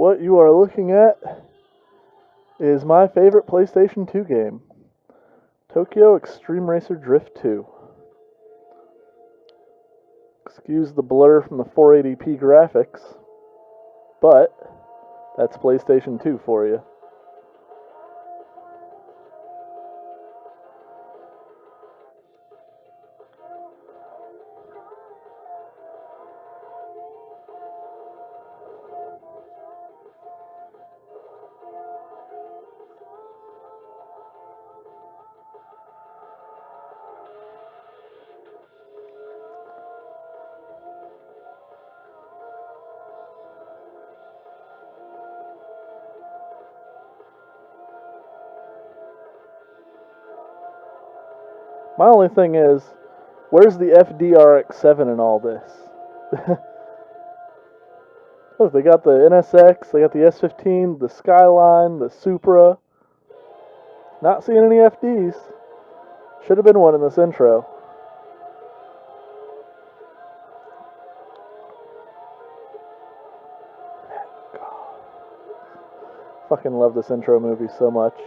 what you are looking at is my favorite PlayStation 2 game, Tokyo Extreme Racer Drift 2. Excuse the blur from the 480p graphics, but that's PlayStation 2 for you. My only thing is, where's the FDRX7 in all this? Look, they got the NSX, they got the S15, the Skyline, the Supra. Not seeing any FDs. Should have been one in this intro. Fucking love this intro movie so much.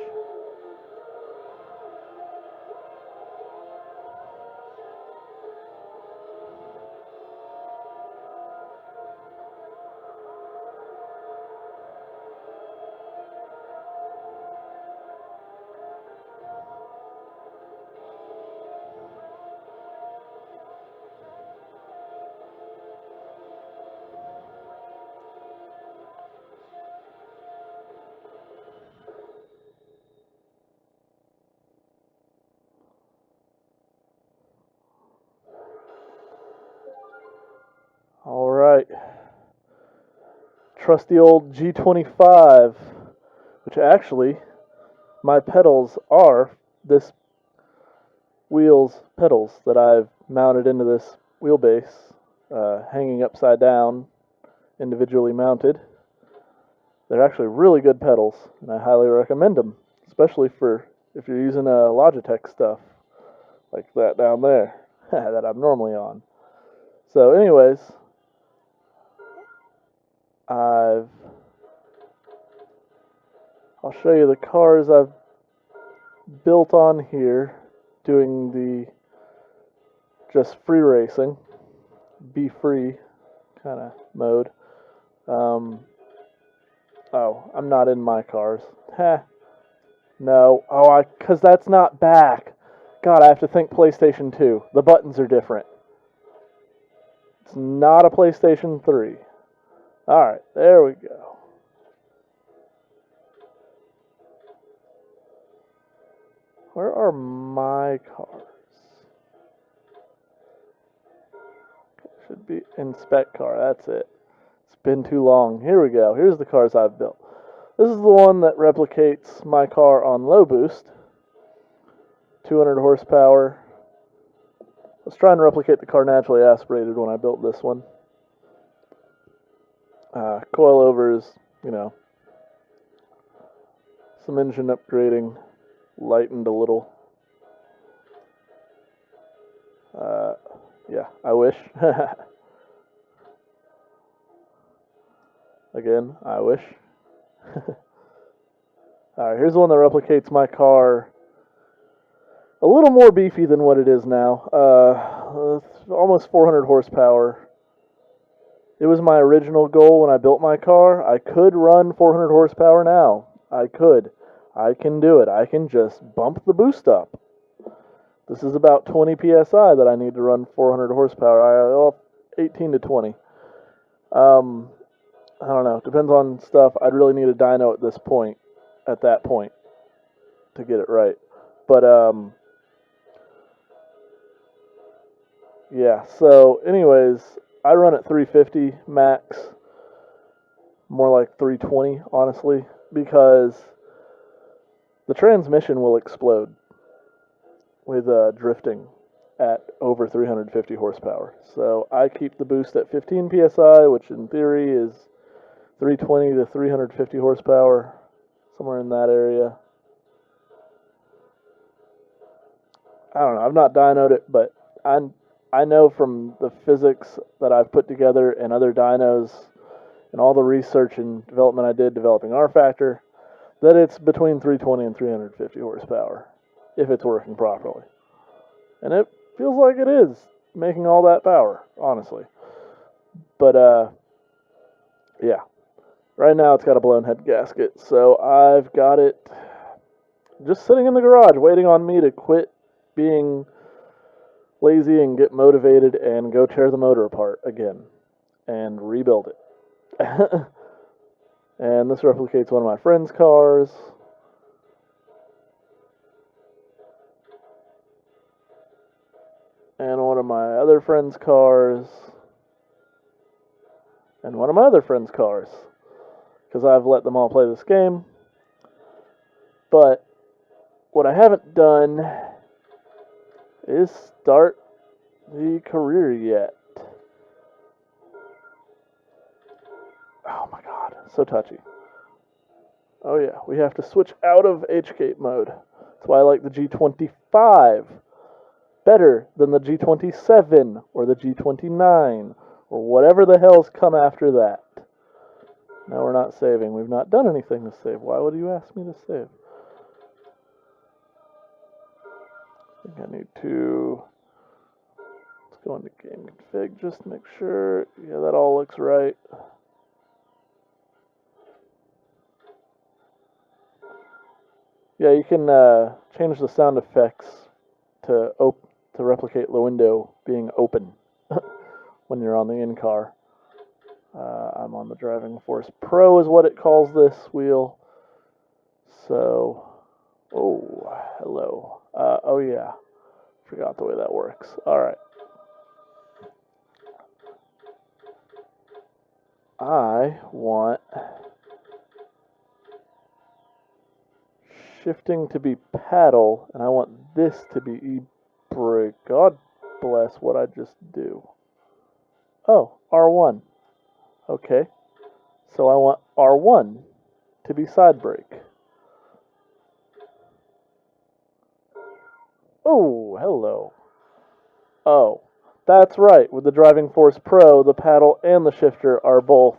Alright. Trusty old G25, which actually, my pedals are this wheel's pedals that I've mounted into this wheelbase, hanging upside down, individually mounted. They're actually really good pedals, and I highly recommend them, especially for if you're using Logitech stuff, like that down there, that I'm normally on. So anyways, I'll show you the cars I've built on here, doing the just free racing, be free kind of mode. Oh, I'm not in my cars. No. Oh, because that's not back. God, I have to think PlayStation 2. The buttons are different. It's not a PlayStation 3. Alright, there we go. Where are my cars? Should be inspect car, that's it. It's been too long. Here we go. Here's the cars I've built. This is the one that replicates my car on low boost. 200 horsepower. Let's try and replicate the car naturally aspirated when I built this one. Coilovers, some engine upgrading, lightened a little. Yeah, I wish. Again, I wish. Alright, here's the one that replicates my car. A little more beefy than what it is now. Almost 400 horsepower. It was my original goal when I built my car. I could run 400 horsepower now. I could. I can do it. I can just bump the boost up. This is about 20 psi that I need to run 400 horsepower. 18 to 20. I don't know. Depends on stuff. I'd really need a dyno at that point, to get it right. But, yeah. So, anyways, I run at 350 max. More like 320, honestly, because the transmission will explode with drifting at over 350 horsepower. So I keep the boost at 15 psi, which in theory is 320 to 350 horsepower, somewhere in that area. I don't know. I've not dynoed it, but I know from the physics that I've put together and other dynos and all the research and development I did developing R Factor, that it's between 320 and 350 horsepower if it's working properly. And it feels like it is making all that power, honestly. But, yeah. Right now it's got a blown head gasket, so I've got it just sitting in the garage waiting on me to quit being lazy and get motivated and go tear the motor apart again and rebuild it. And this replicates one of my friend's cars. And one of my other friend's cars. And one of my other friend's cars. Because I've let them all play this game. But what I haven't done is start the career yet. Oh my god, so touchy. Oh yeah, we have to switch out of HCAPE mode. That's why I like the G25 better than the G27 or the G29 or whatever the hell's come after that. Now we're not saving. We've not done anything to save. Why would you ask me to save? I think I need to... Let's go into game config just to make sure. Yeah, that all looks right. Yeah, you can change the sound effects to replicate the window being open when you're on the in-car. I'm on the Driving Force Pro is what it calls this wheel. So, oh, hello. Oh yeah, forgot the way that works. All right. I want shifting to be paddle, and I want this to be e-brake. God bless what I just do. Oh, R1. Okay. So I want R1 to be side brake. Oh, hello. Oh, that's right. With the Driving Force Pro, the paddle and the shifter are both...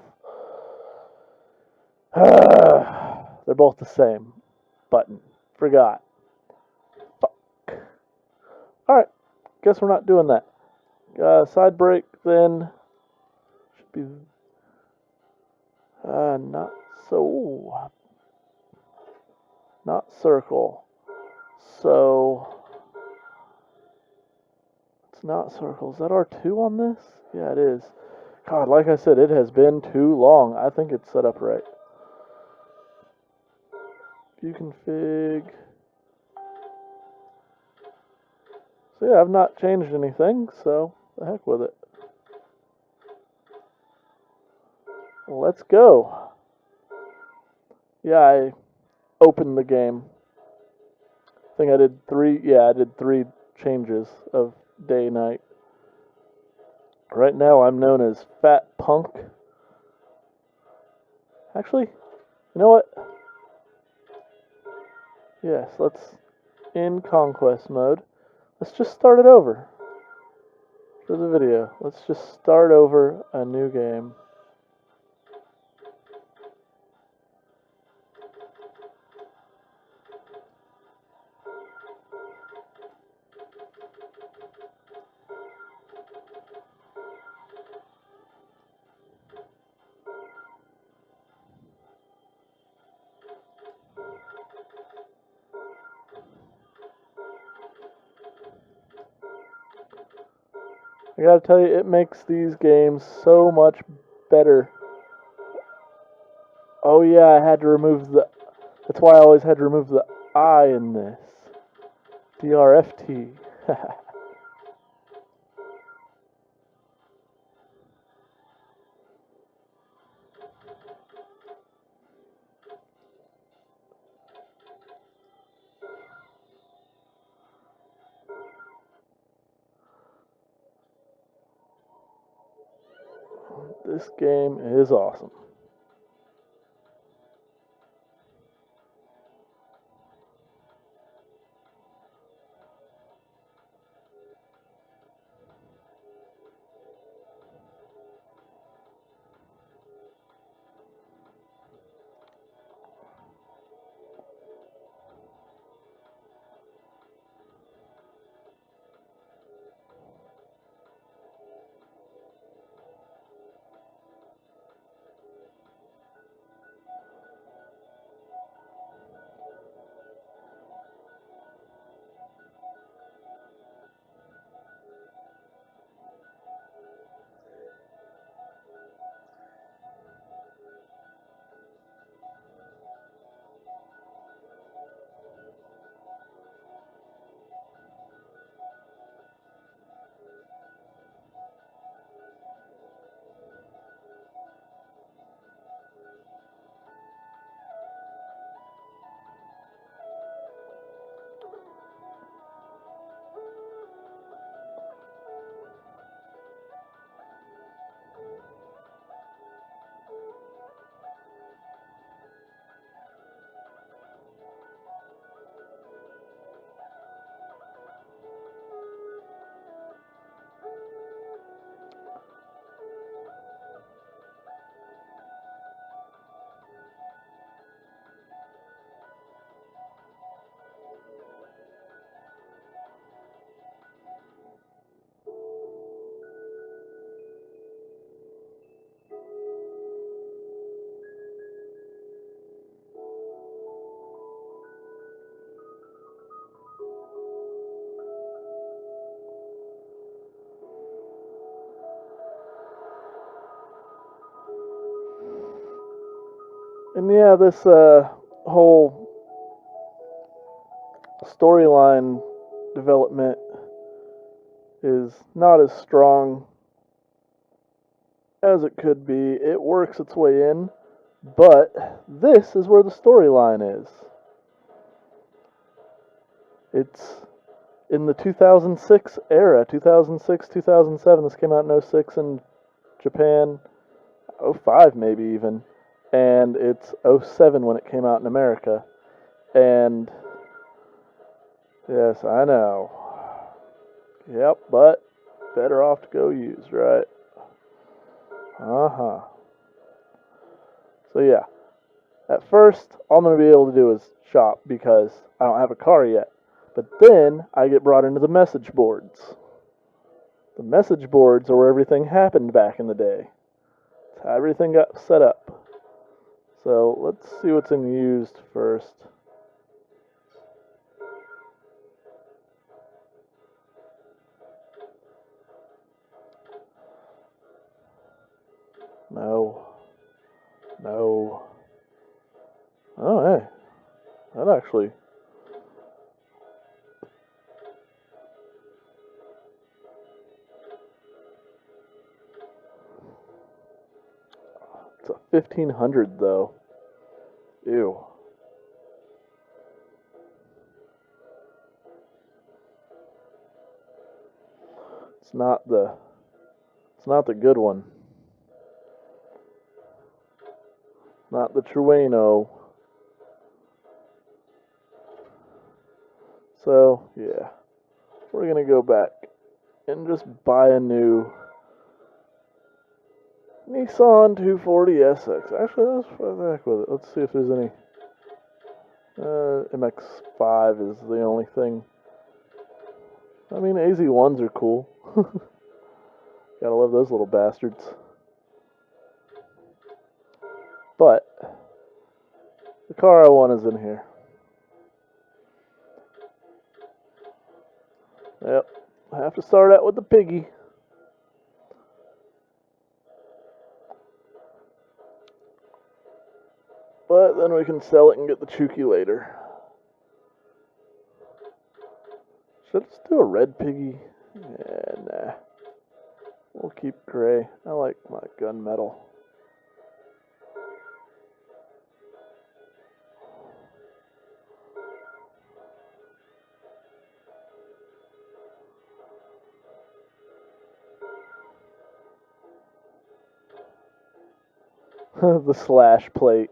they're both the same button. Forgot. Fuck. Alright, guess we're not doing that. Side brake then should be not so, not circle. So it's not circle. Is that R2 on this? Yeah, it is. God, like I said, it has been too long. I think it's set up right. View config. So yeah, I've not changed anything, so the heck with it. Let's go. Yeah, I opened the game. I think I did three changes of day, night. Right now I'm known as Fat Punk. Actually, you know what? Yes, let's, in conquest mode, let's just start it over for the video. Let's just start over a new game. I gotta tell you, it makes these games so much better. Oh yeah, I had to remove the... That's why I always had to remove the I in this. DRFT. This game is awesome. And yeah, this whole storyline development is not as strong as it could be. It works its way in, but this is where the storyline is. It's in the 2006 era, 2006, 2007. This came out in 06 in Japan, 05 maybe even, and it's 07 when it came out in America. And yes, I know. Yep, but better off to go used, right? Uh-huh. So yeah, at first, all I'm going to be able to do is shop because I don't have a car yet. But then I get brought into the message boards. The message boards are where everything happened back in the day. It's how everything got set up. So let's see what's in used first. No. No. Oh, hey. That actually... It's a 1500 though. Ew. It's not the good one. Not the Trueno. So, yeah. We're going to go back and just buy a new Nissan 240SX. Actually, let's go back with it. Let's see if there's any. MX5 is the only thing. I mean, AZ1s are cool. Gotta love those little bastards. But the car I want is in here. Yep. I have to start out with the piggy. But then we can sell it and get the Chuki later. Should I just do a red piggy? Yeah, nah. We'll keep gray. I like my gunmetal. The slash plate.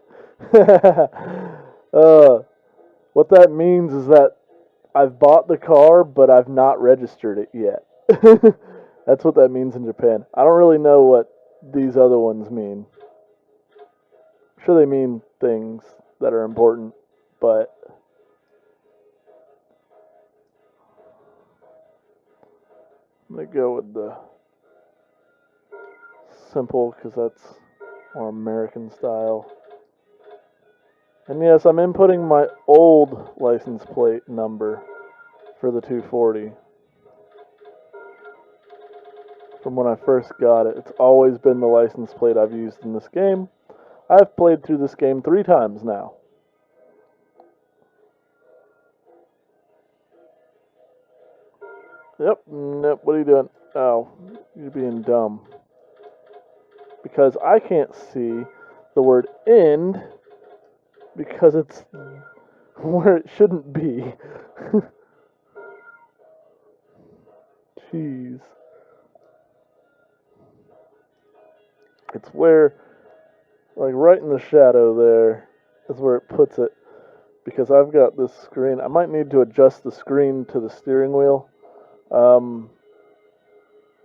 What that means is that I've bought the car, but I've not registered it yet. That's what that means in Japan. I don't really know what these other ones mean. I'm sure they mean things that are important, but I'm going to go with the simple because that's more American style. And yes, I'm inputting my old license plate number for the 240. From when I first got it. It's always been the license plate I've used in this game. I've played through this game 3 times now. Yep, nope, what are you doing? Oh, you're being dumb. Because I can't see the word end because it's where it shouldn't be. Jeez. It's where, like right in the shadow there, is where it puts it. Because I've got this screen. I might need to adjust the screen to the steering wheel. I'm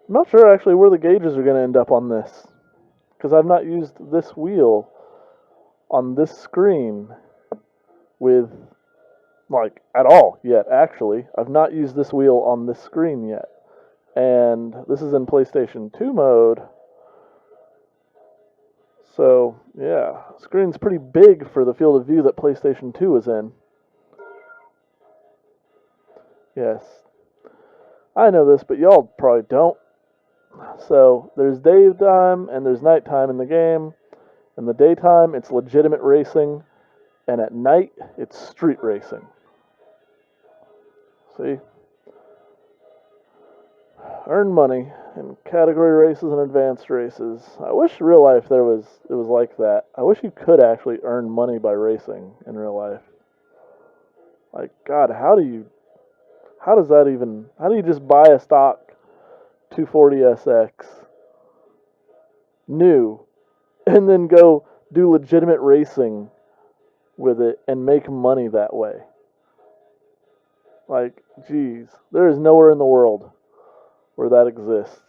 not sure actually where the gauges are going to end up on this. Because I've not used this wheel on this screen with, like, at all yet, actually. I've not used this wheel on this screen yet. And this is in PlayStation 2 mode. So, yeah, screen's pretty big for the field of view that PlayStation 2 is in. Yes. I know this, but y'all probably don't. So, there's daytime and there's nighttime in the game. In the daytime, it's legitimate racing, and at night, it's street racing. See? Earn money in category races and advanced races. I wish real life it was like that. I wish you could actually earn money by racing in real life. Like, God, how do you just buy a stock 240SX new and then go do legitimate racing with it and make money that way? Like, geez, there is nowhere in the world where that exists.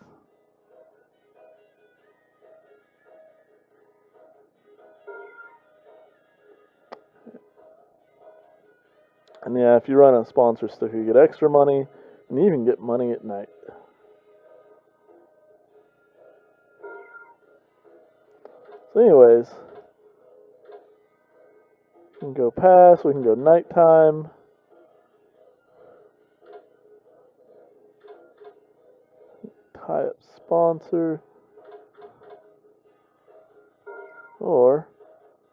And yeah, if you run a sponsor sticker, you get extra money, and you even get money at night. So anyways, we can go past, we can go nighttime. Tie up sponsor. Or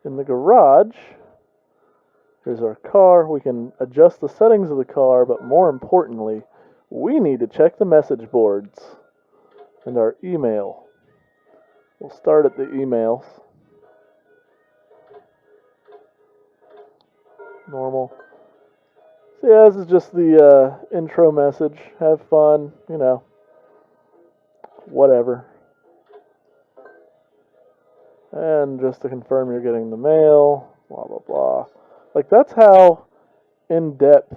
in the garage, here's our car. We can adjust the settings of the car, but more importantly, we need to check the message boards and our email. We'll start at the emails. Normal. So yeah, this is just the intro message. Have fun, whatever. And just to confirm you're getting the mail, blah, blah, blah. Like, that's how in-depth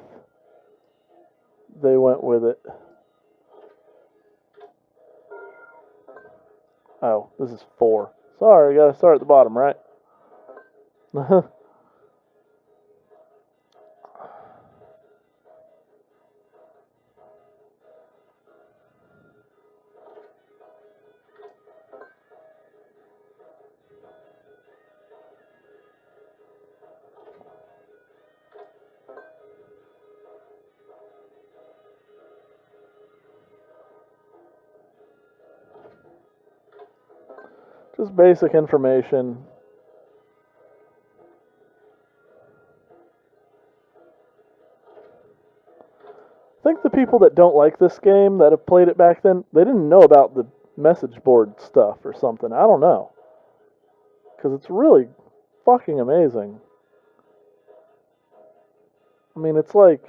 they went with it. Oh, this is 4. Sorry, gotta start at the bottom, right? Just basic information. I think the people that don't like this game that have played it back then, they didn't know about the message board stuff or something. I don't know. Because it's really fucking amazing. I mean, it's like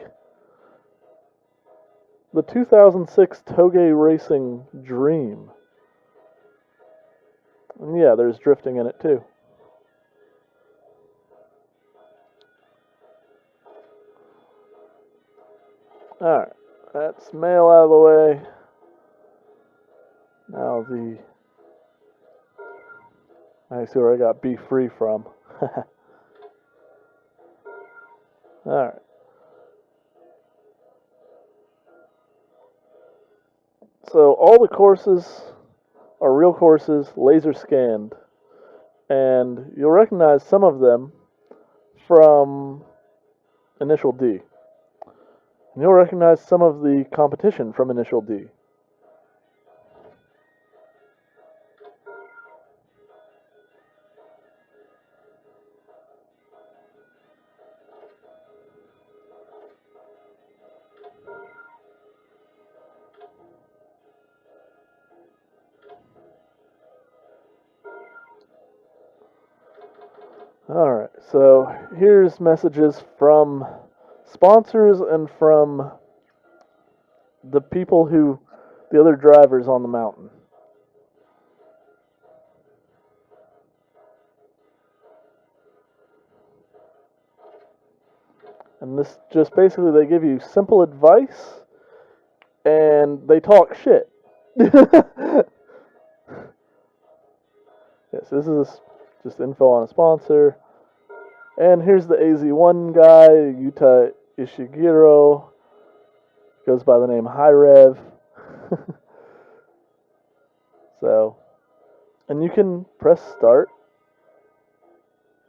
the 2006 Toge Racing dream. And yeah, there's drifting in it too. Alright, that's mail out of the way. Now I see where I got Be Free from. Alright. So all the courses are real courses, laser scanned. And you'll recognize some of them from Initial D. And you'll recognize some of the competition from Initial D. Alright, so here's messages from sponsors and from the other drivers on the mountain. And this just basically, they give you simple advice and they talk shit. Yes, this is just info on a sponsor. And here's the AZ1 guy, Yuta Ishiguro. Goes by the name High Rev. So, and you can press start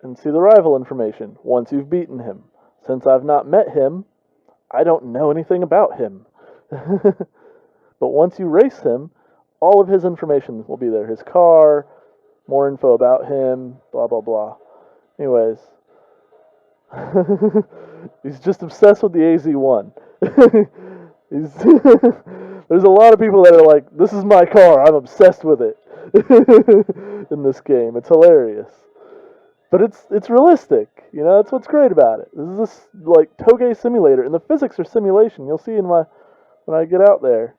and see the rival information once you've beaten him. Since I've not met him, I don't know anything about him. But once you race him, all of his information will be there. His car, More info about him, blah, blah, blah. Anyways, he's just obsessed with the AZ1. There's a lot of people that are like, this is my car, I'm obsessed with it in this game. It's hilarious. But it's realistic, you know, that's what's great about it. This is this like Toge simulator, and the physics are simulation. You'll see in my when I get out there.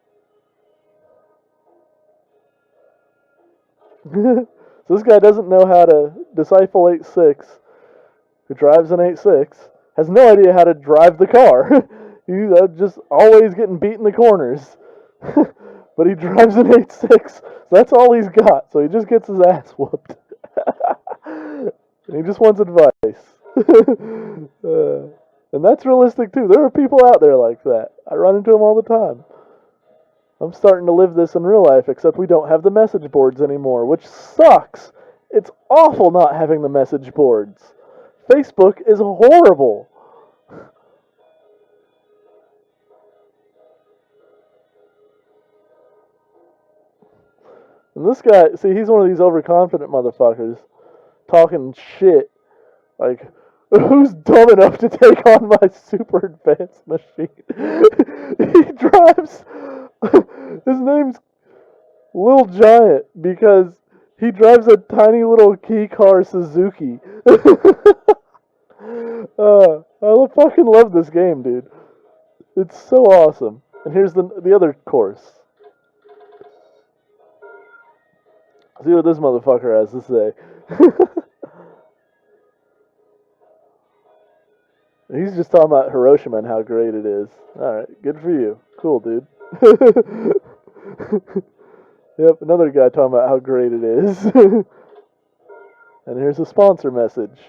So this guy doesn't know how to disciple 8.6, who drives an 8.6, has no idea how to drive the car. He's just always getting beat in the corners. But he drives an 8.6, so that's all he's got. So he just gets his ass whooped. And he just wants advice. And that's realistic too. There are people out there like that. I run into them all the time. I'm starting to live this in real life, except we don't have the message boards anymore, which sucks. It's awful not having the message boards. Facebook is horrible. And this guy, see, he's one of these overconfident motherfuckers talking shit. Like, who's dumb enough to take on my super advanced machine? He drives. His name's Lil Giant because he drives a tiny little key car Suzuki. I fucking love this game, dude. It's so awesome. And here's the other course. See what this motherfucker has to say. He's just talking about Hiroshima and how great it is. Alright, good for you. Cool, dude. Yep, another guy talking about how great it is. And here's a sponsor message.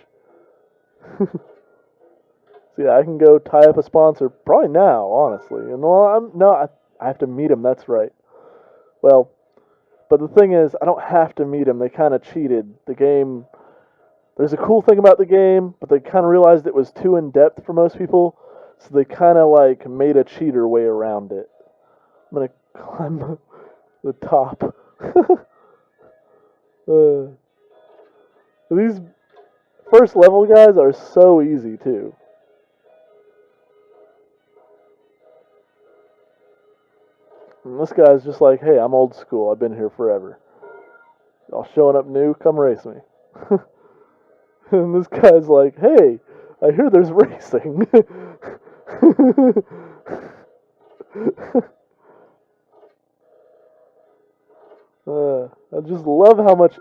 See, I can go tie up a sponsor probably now, honestly. And well, I have to meet him, that's right. Well, but the thing is, I don't have to meet him. They kind of cheated. The game, there's a cool thing about the game, but they kind of realized it was too in-depth for most people, so they kind of like made a cheater way around it. I'm going to climb the top. These first level guys are so easy, too. And this guy's just like, hey, I'm old school. I've been here forever. Y'all showing up new? Come race me. And this guy's like, hey, I hear there's racing. I just love how much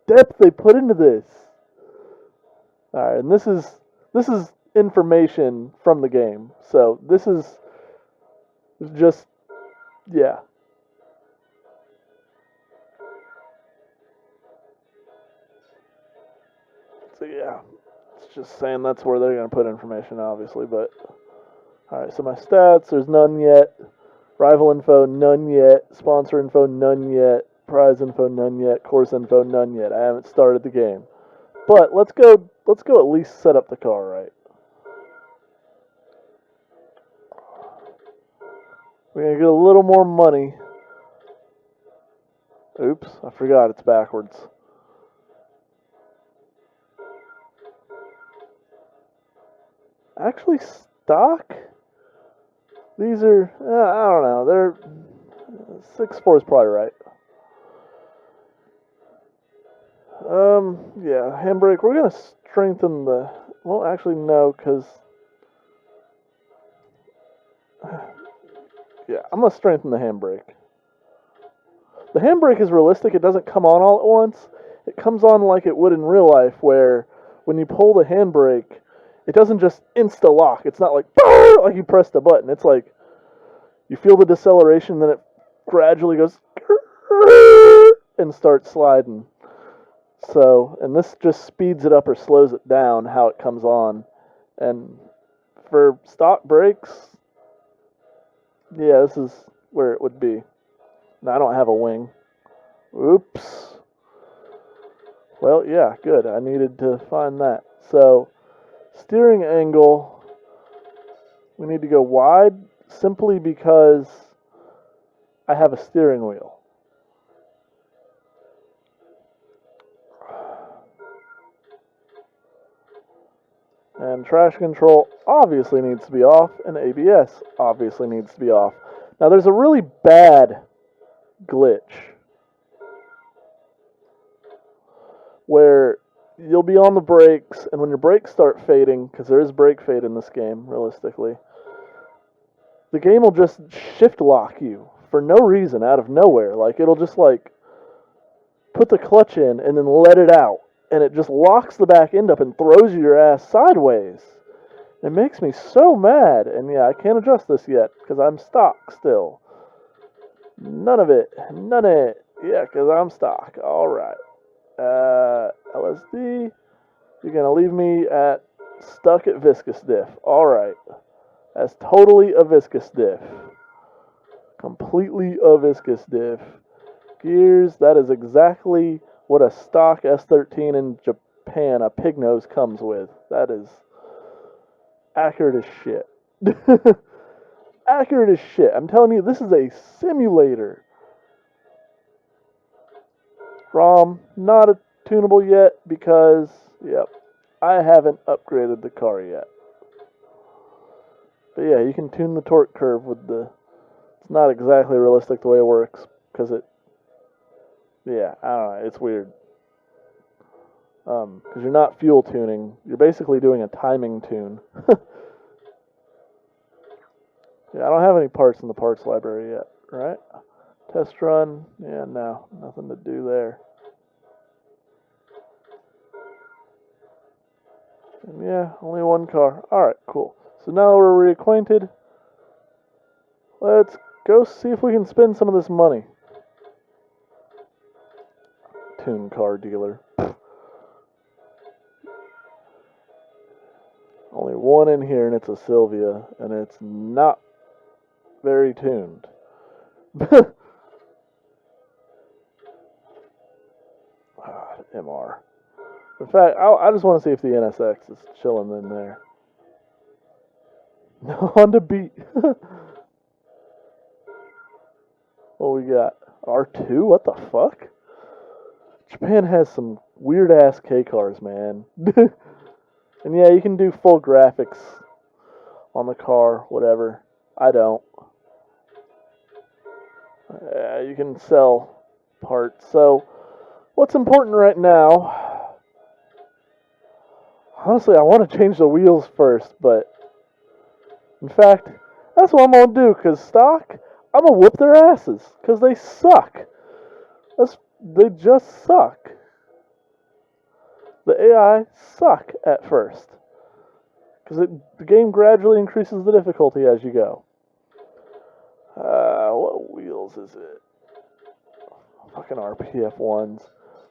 depth they put into this. Alright, and this is information from the game. So this is just, yeah. So yeah, it's just saying that's where they're going to put information, obviously, but... Alright, so my stats, there's none yet. Rival info, none yet. Sponsor info, none yet. Prize info, none yet. Course info, none yet. I haven't started the game. But let's go at least set up the car right. We're going to get a little more money. Oops, I forgot it's backwards. Actually, stock? These are, I don't know, they're 6.4 is probably right. Yeah, handbrake, we're going to strengthen the, well, actually, no, because, yeah, I'm going to strengthen the handbrake. The handbrake is realistic, it doesn't come on all at once. It comes on like it would in real life, where when you pull the handbrake, it doesn't just insta-lock. It's not like, like you press the button. It's like, you feel the deceleration, then it gradually goes and starts sliding. So, and this just speeds it up or slows it down how it comes on. And for stock brakes, yeah, this is where it would be. Now, I don't have a wing. Oops. Well, yeah, good. I needed to find that. So, steering angle, we need to go wide simply because I have a steering wheel. And traction control obviously needs to be off, and ABS obviously needs to be off. Now there's a really bad glitch where you'll be on the brakes, and when your brakes start fading, because there is brake fade in this game, realistically, the game will just shift lock you for no reason, out of nowhere. Like, it'll just, like, put the clutch in and then let it out, and it just locks the back end up and throws your ass sideways. It makes me so mad, and yeah, I can't adjust this yet, because I'm stock still. None of it. Yeah, because I'm stock. Alright. LSD, you're going to leave me at stuck at viscous diff. Alright. That's totally a viscous diff. Completely a viscous diff. Gears, that is exactly what a stock S13 in Japan, a pig nose, comes with. That is accurate as shit. Accurate as shit. I'm telling you, this is a simulator. ROM, not a tunable yet because, yep, I haven't upgraded the car yet. But yeah, you can tune the torque curve with the... It's not exactly realistic the way it works, because it... Yeah, I don't know, it's weird. Because you're not fuel tuning, you're basically doing a timing tune. Yeah, I don't have any parts in the parts library yet, right? Test run, yeah, no, nothing to do there. And yeah, only one car. Alright, cool. So now we're reacquainted. Let's go see if we can spend some of this money. Tune car dealer. Only one in here, and it's a Sylvia, and it's not very tuned. MR. In fact, I just want to see if the NSX is chilling in there. Honda Beat. What we got? R2? What the fuck? Japan has some weird ass K cars, man. And yeah, you can do full graphics on the car, whatever. I don't. You can sell parts. So, what's important right now? Honestly, I want to change the wheels first, but in fact, that's what I'm going to do, because stock, I'm going to whoop their asses, because they suck. They just suck. The AI suck at first, because the game gradually increases the difficulty as you go. What wheels is it? Fucking RPF ones.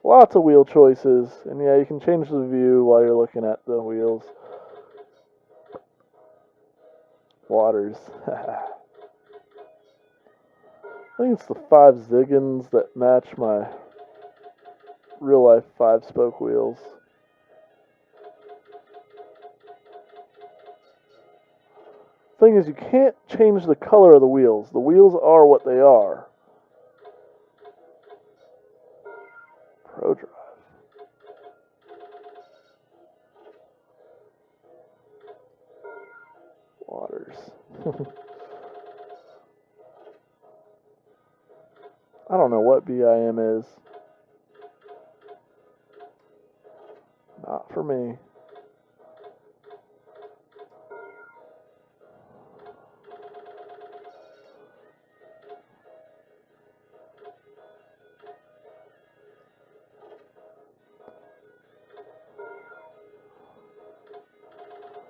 Lots of wheel choices, and yeah, you can change the view while you're looking at the wheels. Waters. I think it's the 5 Ziggins that match my real life 5-spoke wheels. Thing is, you can't change the color of the wheels. The wheels are what they are. Pro Drive. Waters. I don't know what BIM is. Not for me.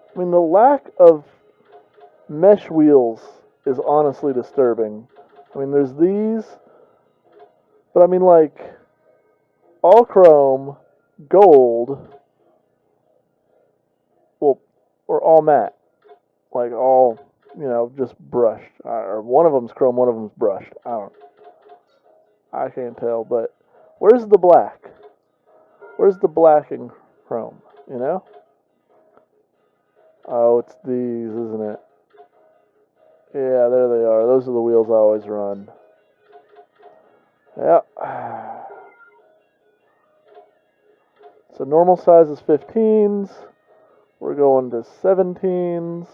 I mean, the lack of mesh wheels is honestly disturbing. I mean, there's these, but I mean, like, all chrome, gold, well, or all matte. Like, all, just brushed. Or one of them's chrome, one of them's brushed. I can't tell, but where's the black? Where's the black in chrome, Oh, it's these, isn't it? Yeah, there they are. Those are the wheels I always run. Yep. So normal size is 15s. We're going to 17s.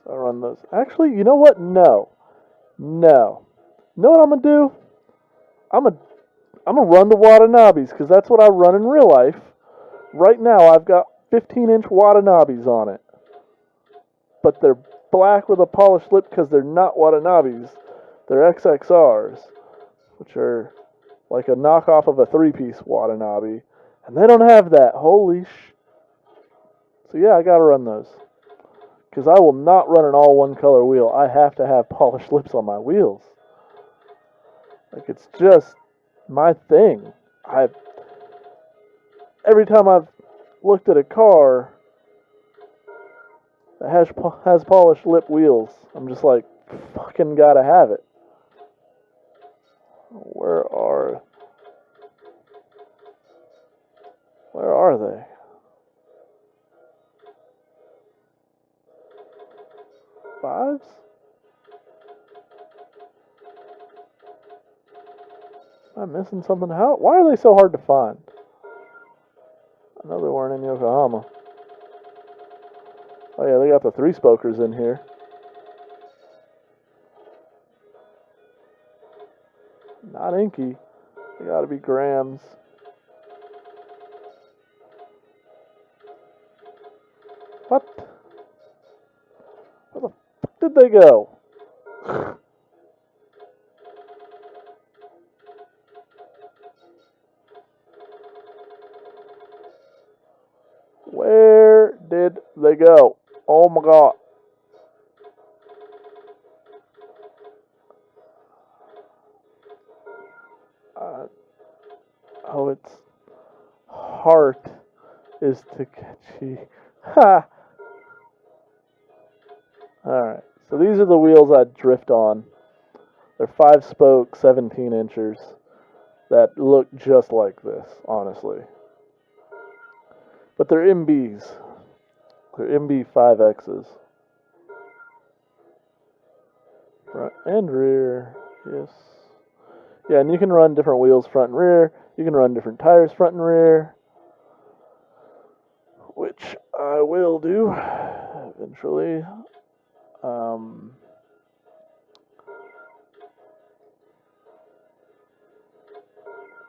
So I run those. Actually, you know what? No. No. You know what I'm going to do? I'm going to run the Watanabes because that's what I run in real life. Right now, I've got 15-inch Watanabes on it. But they're black with a polished lip because they're not Watanabes. They're XXRs, which are like a knockoff of a 3-piece Watanabe. And they don't have that. Holy sh... So yeah, I gotta run those. Because I will not run an all one color wheel. I have to have polished lips on my wheels. Like, it's just my thing. Every time I've looked at a car that has polished lip wheels, I'm just like, fucking gotta have it. Where are they? Fives? Am I missing something? Why are they so hard to find? I know they weren't in Yokohama. Oh yeah, they got the 3-spokers in here. Not inky. They gotta be grams. What? Where the fuck did they go? Where did they go? Oh my god. Oh, its heart is Takechi. Ha! Alright, so these are the wheels I drift on. They're 5-spoke, 17-inchers that look just like this, honestly. But they're MBs. They're MB 5Xs. Front and rear, yes. Yeah, and you can run different wheels front and rear. You can run different tires front and rear, which I will do eventually.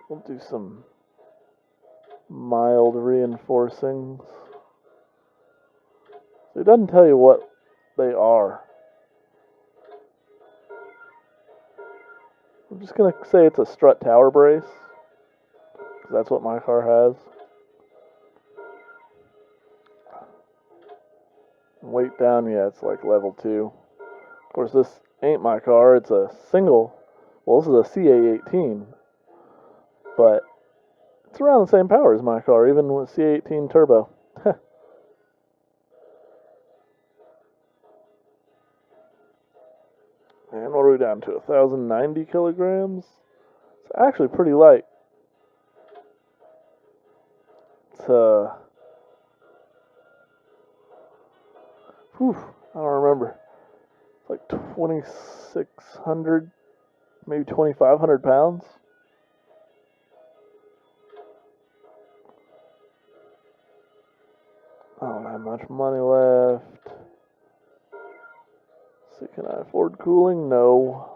We'll do some mild reinforcings. It doesn't tell you what they are. I'm just going to say it's a strut tower brace, because that's what my car has. Weight down, yeah, it's like level 2. Of course, this ain't my car. It's a single. Well, this is a CA18. But it's around the same power as my car, even with CA18 turbo. And what are we down to? 1,090 kilograms? It's actually pretty light. It's, I don't remember. It's like 2,600, maybe 2,500 pounds. I don't have much money left. So can I afford cooling? No.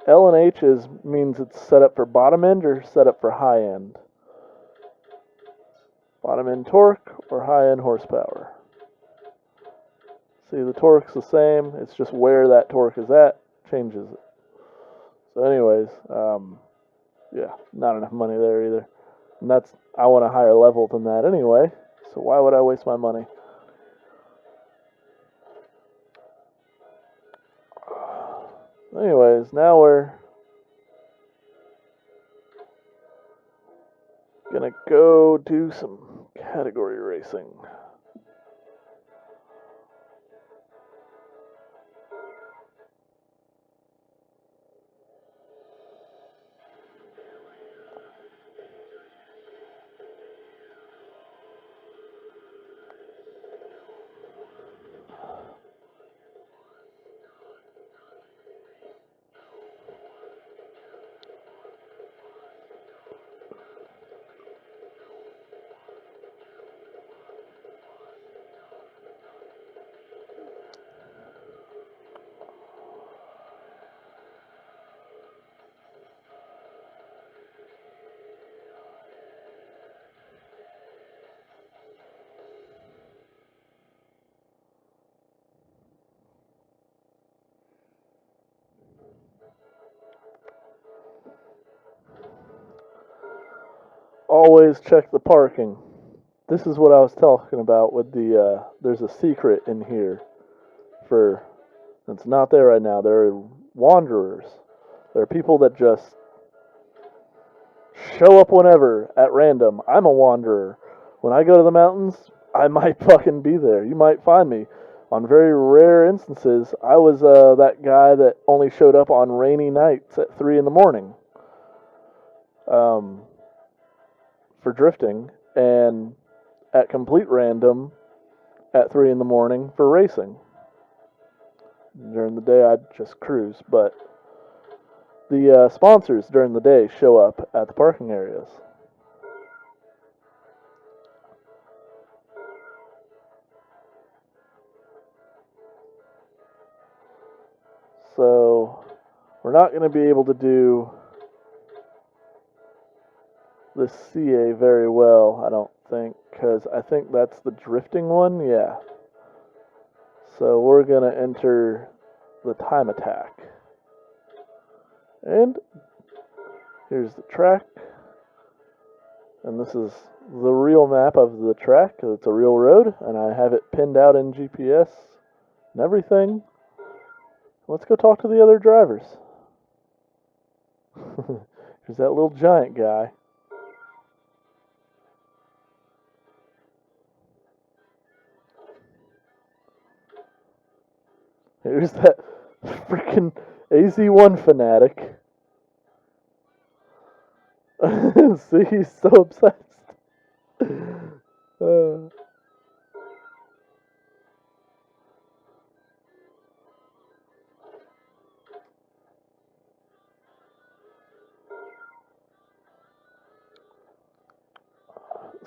L and H means it's set up for bottom end or set up for high end. Bottom end torque or high end horsepower. See, the torque's the same. It's just where that torque is at changes it. So anyways, yeah, not enough money there either. And I want a higher level than that anyway. So why would I waste my money? Anyways, now we're gonna go do some category racing. always check the parking. This is what I was talking about with the, there's a secret in here for, it's not there right now. There are wanderers. There are people that just show up whenever at random. I'm a wanderer. When I go to the mountains, I might fucking be there. You might find me. On very rare instances, I was that guy that only showed up on rainy nights at 3 in the morning for drifting, and at complete random at 3 in the morning for racing. During the day, I'd just cruise, but the sponsors during the day show up at the parking areas. So, we're not going to be able to do the CA very well, I don't think, because I think that's the drifting one, yeah. So we're going to enter the time attack. And here's the track. And this is the real map of the track. It's a real road, and I have it pinned out in GPS and everything. Let's go talk to the other drivers. Here's that little giant guy. Here's that freaking AZ1 fanatic. See, he's so obsessed.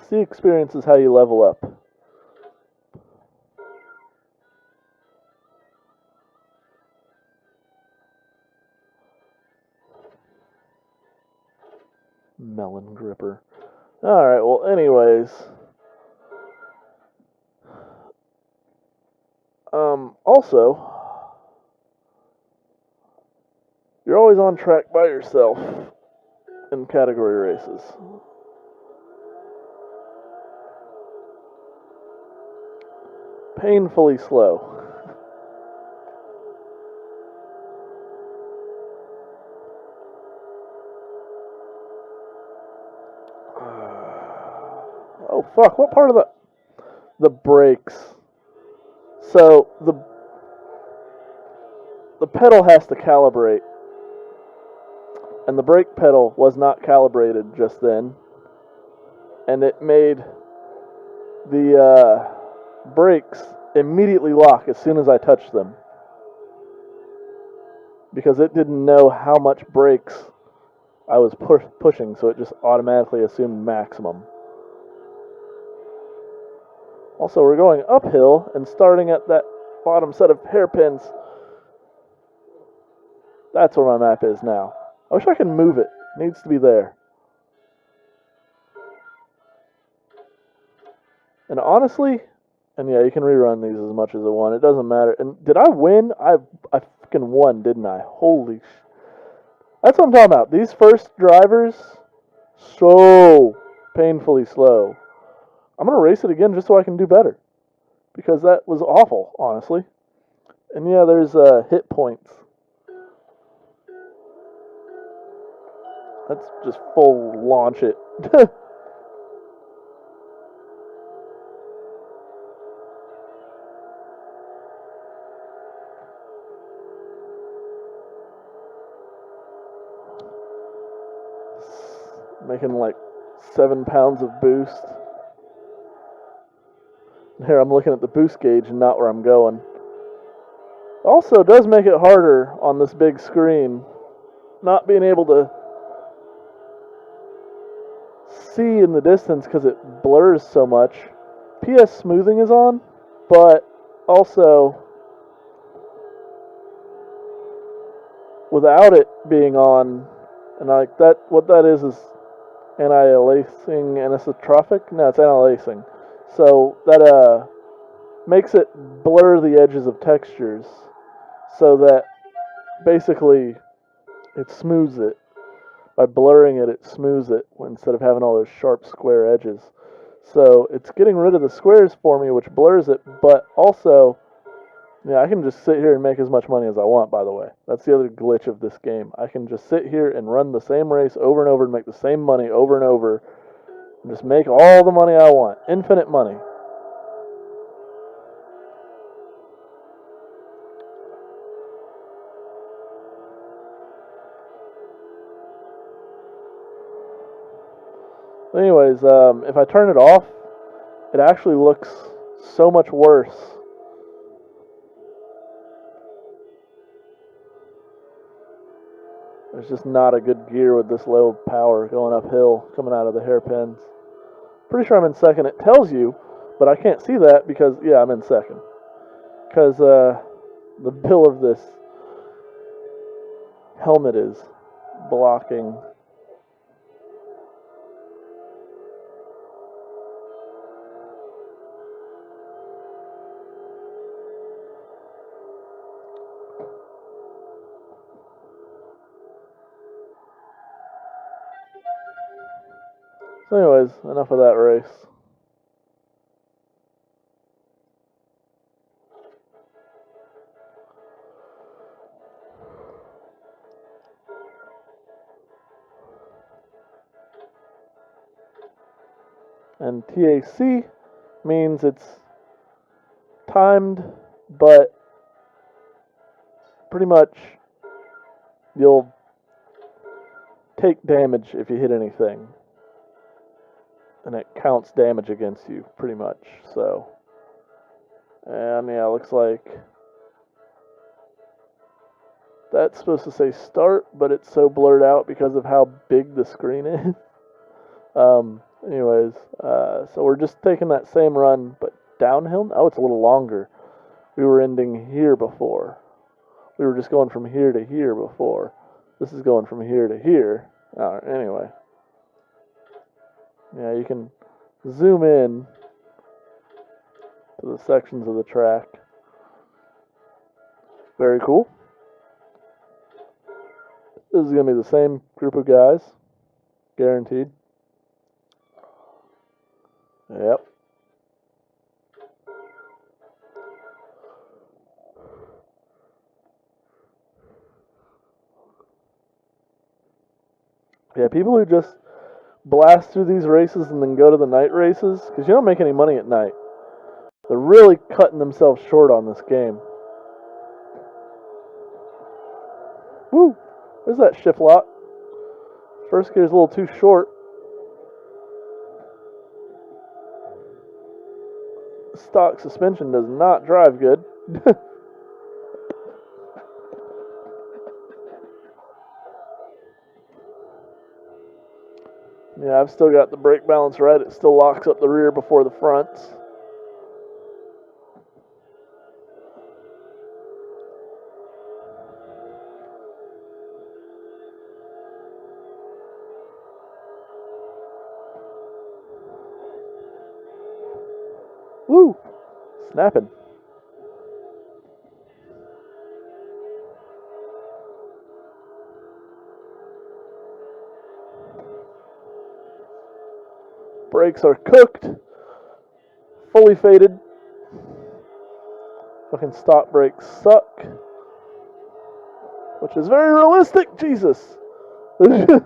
See, experience is how you level up. Melon gripper. Alright, well, anyways. Also, you're always on track by yourself in category races. Painfully slow. Oh fuck, what part of the brakes? So the pedal has to calibrate, and the brake pedal was not calibrated just then, and it made the brakes immediately lock as soon as I touched them, because it didn't know how much brakes I was pushing, so it just automatically assumed maximum. Also, we're going uphill and starting at that bottom set of hairpins. That's where my map is now. I wish I could move it. It needs to be there. And honestly, and yeah, you can rerun these as much as I want. It doesn't matter. And did I win? I fucking won, didn't I? Holy sh... That's what I'm talking about. These first drivers, so painfully slow. I'm going to race it again just so I can do better. Because that was awful, honestly. And yeah, there's hit points. Let's just full launch it. Making like 7 pounds of boost. Here, I'm looking at the boost gauge and not where I'm going. Also, it does make it harder on this big screen, not being able to see in the distance because it blurs so much. PS smoothing is on, but also without it being on, and like that, what that is anti-aliasing anisotrophic? No, it's anti-aliasing. So that makes it blur the edges of textures so that basically it smooths it. by blurring it, it smooths it instead of having all those sharp square edges. So it's getting rid of the squares for me, which blurs it, but also, yeah, I can just sit here and make as much money as I want, by the way. That's the other glitch of this game. I can just sit here and run the same race over and over and make the same money over and over, and just make all the money I want. Infinite money. Anyways, if I turn it off, it actually looks so much worse. There's just not a good gear with this low power going uphill, coming out of the hairpins. Pretty sure I'm in second. It tells you, but I can't see that because, yeah, I'm in second. Because the bill of this helmet is blocking. So anyways, enough of that race. And TAC means it's timed, but pretty much you'll take damage if you hit anything. And it counts damage against you, pretty much. So, and yeah, looks like that's supposed to say start, but it's so blurred out because of how big the screen is. Anyways, so we're just taking that same run, but downhill. Oh, it's a little longer. We were ending here before. We were just going from here to here before. This is going from here to here. Anyway. Yeah, you can zoom in to the sections of the track. Very cool. This is going to be the same group of guys. Guaranteed. Yep. Yeah, people who just blast through these races and then go to the night races, because you don't make any money at night. They're really cutting themselves short on this game. Woo! There's that shift lock. First gear's a little too short. Stock suspension does not drive good. Yeah, I've still got the brake balance right. It still locks up the rear before the fronts. Woo! Snapping. Brakes are cooked. Fully faded. Fucking stock brakes suck. Which is very realistic. Jesus. So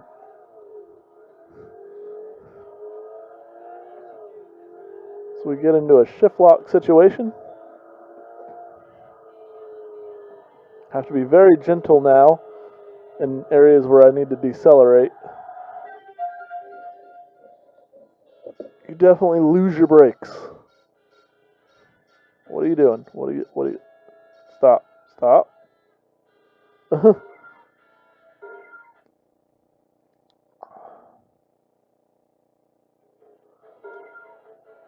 we get into a shift lock situation. Have to be very gentle now in areas where I need to decelerate. You definitely lose your brakes. What are you doing? What are you? Stop.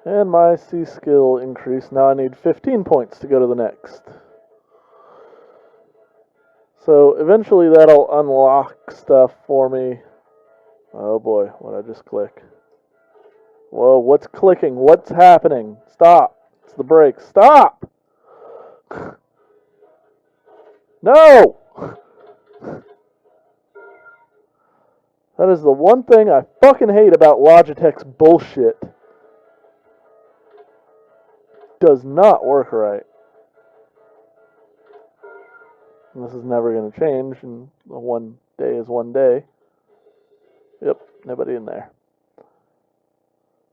And my C skill increased. Now I need 15 points to go to the next. So eventually that'll unlock stuff for me. Oh boy, what did I just click? Whoa, what's clicking? What's happening? Stop. It's the brakes. Stop! No! That is the one thing I fucking hate about Logitech's bullshit. Does not work right. And this is never going to change, and one day is one day. Yep, nobody in there.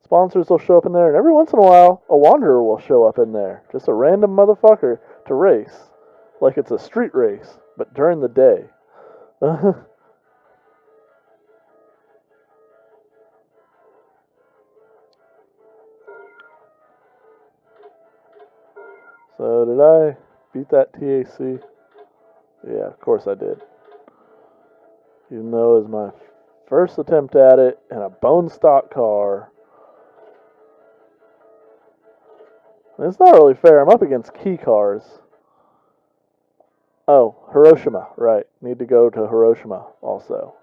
Sponsors will show up in there, and every once in a while, a wanderer will show up in there. Just a random motherfucker to race. Like it's a street race, but during the day. So, did I beat that TAC? Yeah, of course I did. Even though it was my first attempt at it in a bone stock car. And it's not really fair. I'm up against key cars. Oh, Hiroshima. Right. Need to go to Hiroshima also.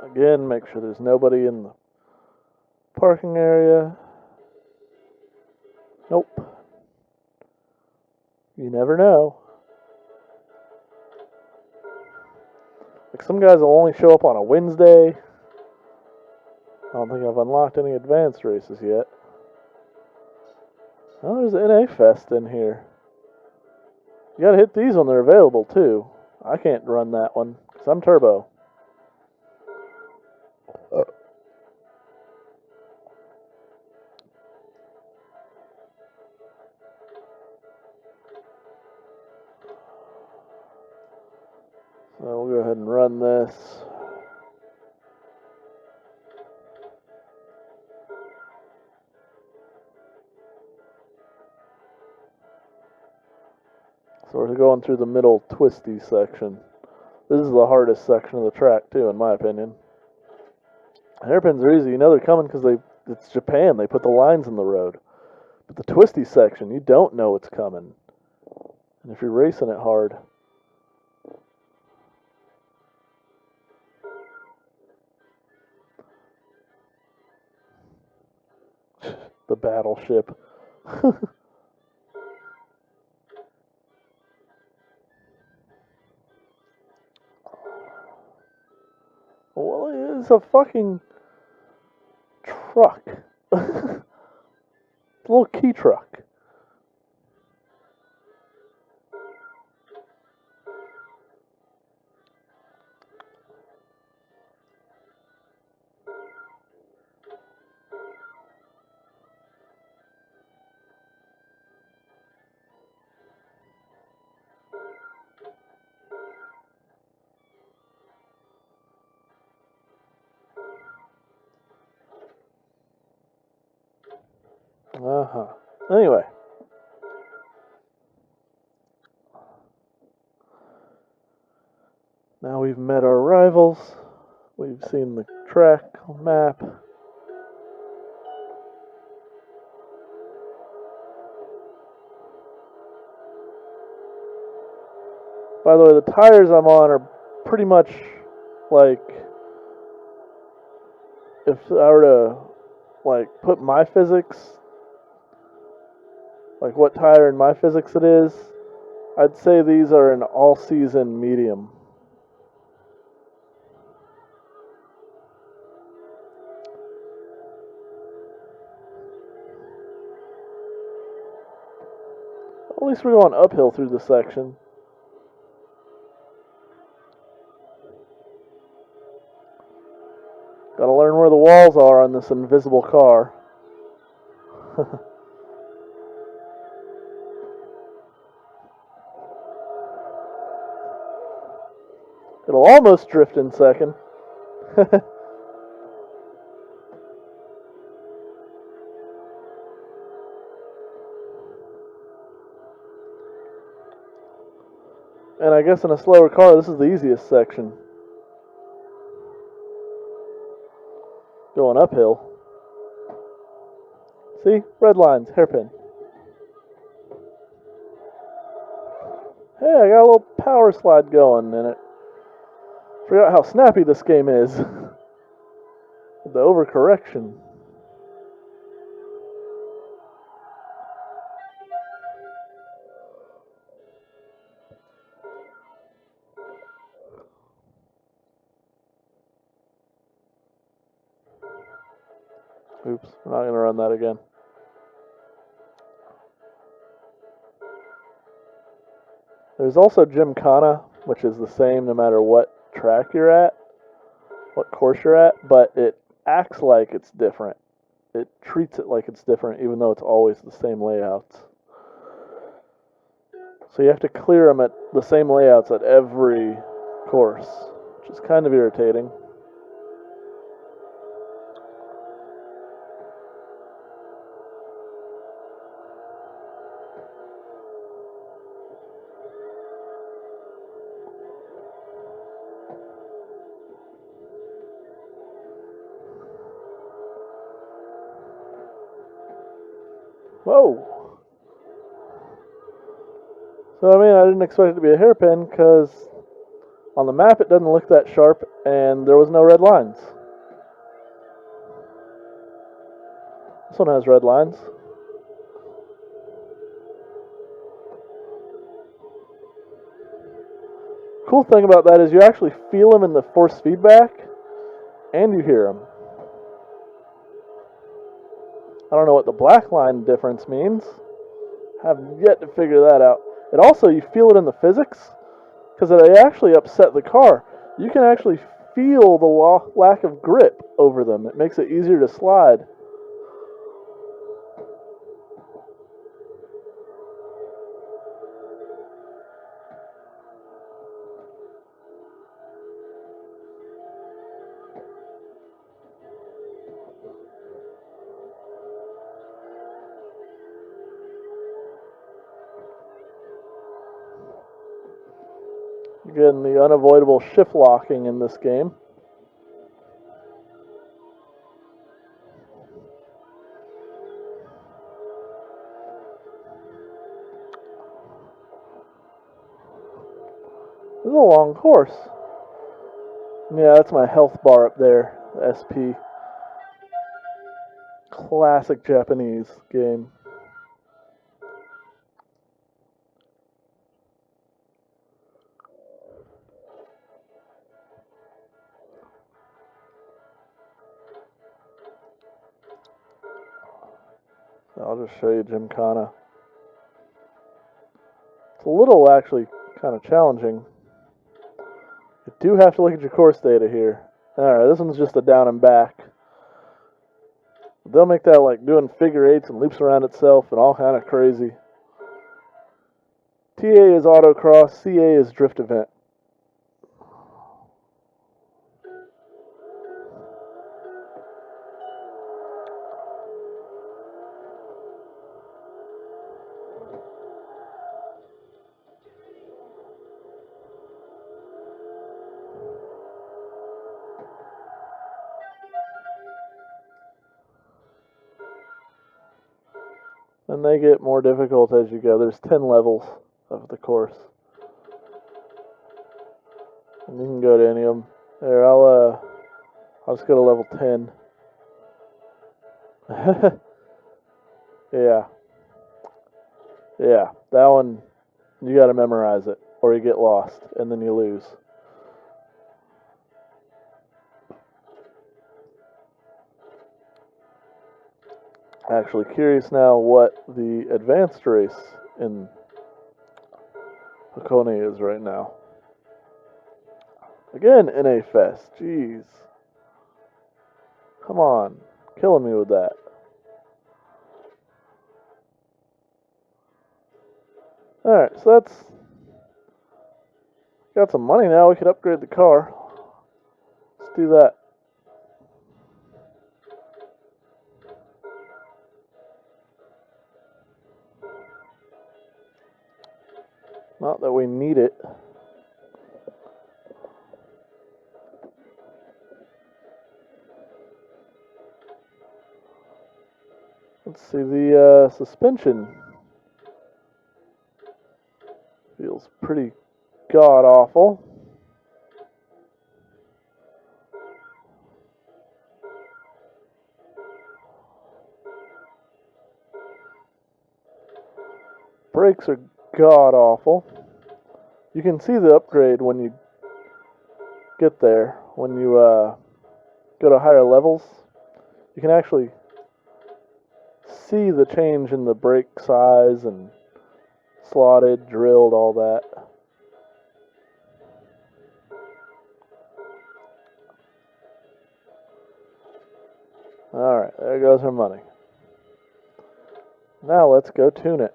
Again, make sure there's nobody in the parking area. Nope. You never know. Like some guys will only show up on a Wednesday. I don't think I've unlocked any advanced races yet. Oh, there's an NA Fest in here. You gotta hit these when they're available too. I can't run that one because I'm turbo. So we'll go ahead and run this. So we're going through the middle twisty section. This is the hardest section of the track too, in my opinion. Hairpins are easy. You know they're coming because it's Japan. They put the lines in the road. But the twisty section, you don't know it's coming. And if you're racing it hard, the battleship. Well, it's a fucking truck. A little key truck. Anyway. Now we've met our rivals. We've seen the track map. By the way, the tires I'm on are pretty much like, if I were to like put my physics, like what tire in my physics it is, I'd say these are an all-season medium. At least we're going uphill through the section. Gotta learn where the walls are on this invisible car. It'll almost drift in second. And I guess in a slower car, this is the easiest section. Going uphill. See? Red lines, hairpin. Hey, I got a little power slide going in it. Forgot how snappy this game is. The overcorrection. Oops, I'm not going to run that again. There's also Gymkhana, which is the same no matter what track you're at, what course you're at, but it acts like it's different. It treats it like it's different, even though it's always the same layouts. So you have to clear them at the same layouts at every course, which is kind of irritating. Whoa! So, I mean, I didn't expect it to be a hairpin because on the map it doesn't look that sharp and there was no red lines. This one has red lines. Cool thing about that is you actually feel them in the force feedback and you hear them. I don't know what the black line difference means. Have yet to figure that out. It also, you feel it in the physics, because they actually upset the car. You can actually feel the lack of grip over them. It makes it easier to slide. Again, the unavoidable shift locking in this game. This is a long course. Yeah, that's my health bar up there, the SP. Classic Japanese game. I'll just show you Gymkhana. It's a little actually kind of challenging. You do have to look at your course data here. Alright, this one's just a down and back. They'll make that like doing figure eights and loops around itself and all kind of crazy. TA is autocross, CA is drift event. And they get more difficult as you go. There's 10 levels of the course. And you can go to any of them. There, I'll just go to level 10. Yeah. Yeah, that one, you gotta memorize it, or you get lost, and then you lose. Actually curious now what the advanced race in Hakone is right now. Again, NA Fest. Jeez. Come on. Killing me with that. Alright, so that's got some money now, we could upgrade the car. Let's do that. Not that we need it. Let's see, the suspension feels pretty god-awful. Brakes are god-awful. You can see the upgrade when you get there. When you go to higher levels, you can actually see the change in the brake size and slotted, drilled, all that. Alright, there goes our money. Now let's go tune it.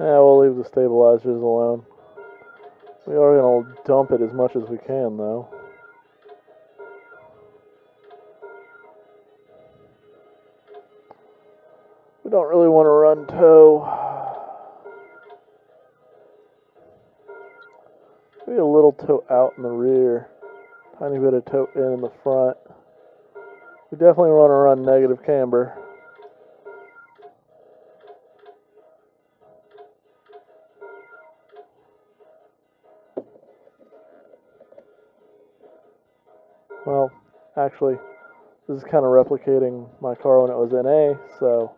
Yeah, we'll leave the stabilizers alone. We are going to dump it as much as we can, though. We don't really want to run tow. Maybe a little tow out in the rear. Tiny bit of tow in the front. We definitely want to run negative camber. Well, actually, this is kind of replicating my car when it was in A, so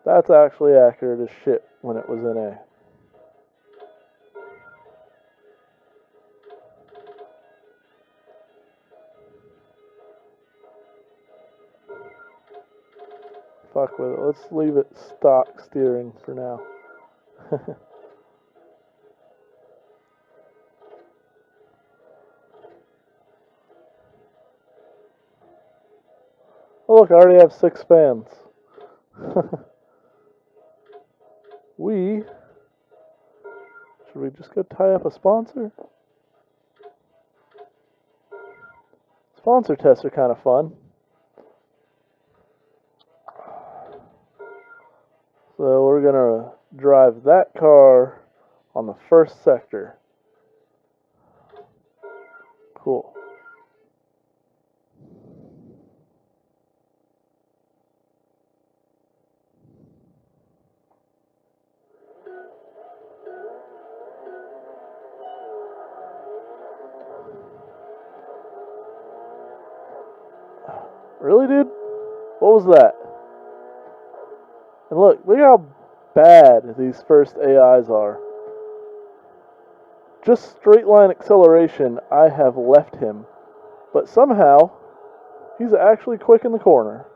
that's actually accurate as shit when it was in A. Fuck with it. Let's leave it stock steering for now. Oh, look, I already have 6 fans. Should we just go tie up a sponsor? Sponsor tests are kind of fun. So we're going to drive that car on the first sector. Cool. Really, dude? What was that? And look how bad these first AIs are. Just straight line acceleration, I have left him. But somehow, he's actually quick in the corner.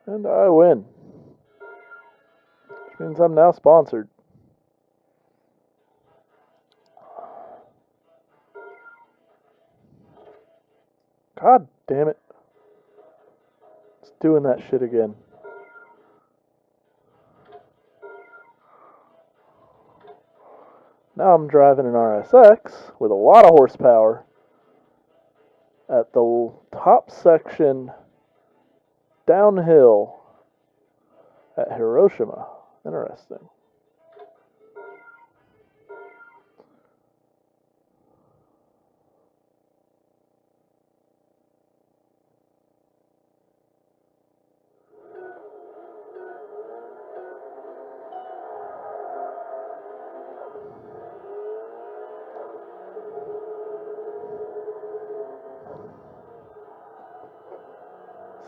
And I win. Which means I'm now sponsored. God damn it. It's doing that shit again. Now I'm driving an RSX with a lot of horsepower at the top section downhill at Hiroshima. Interesting.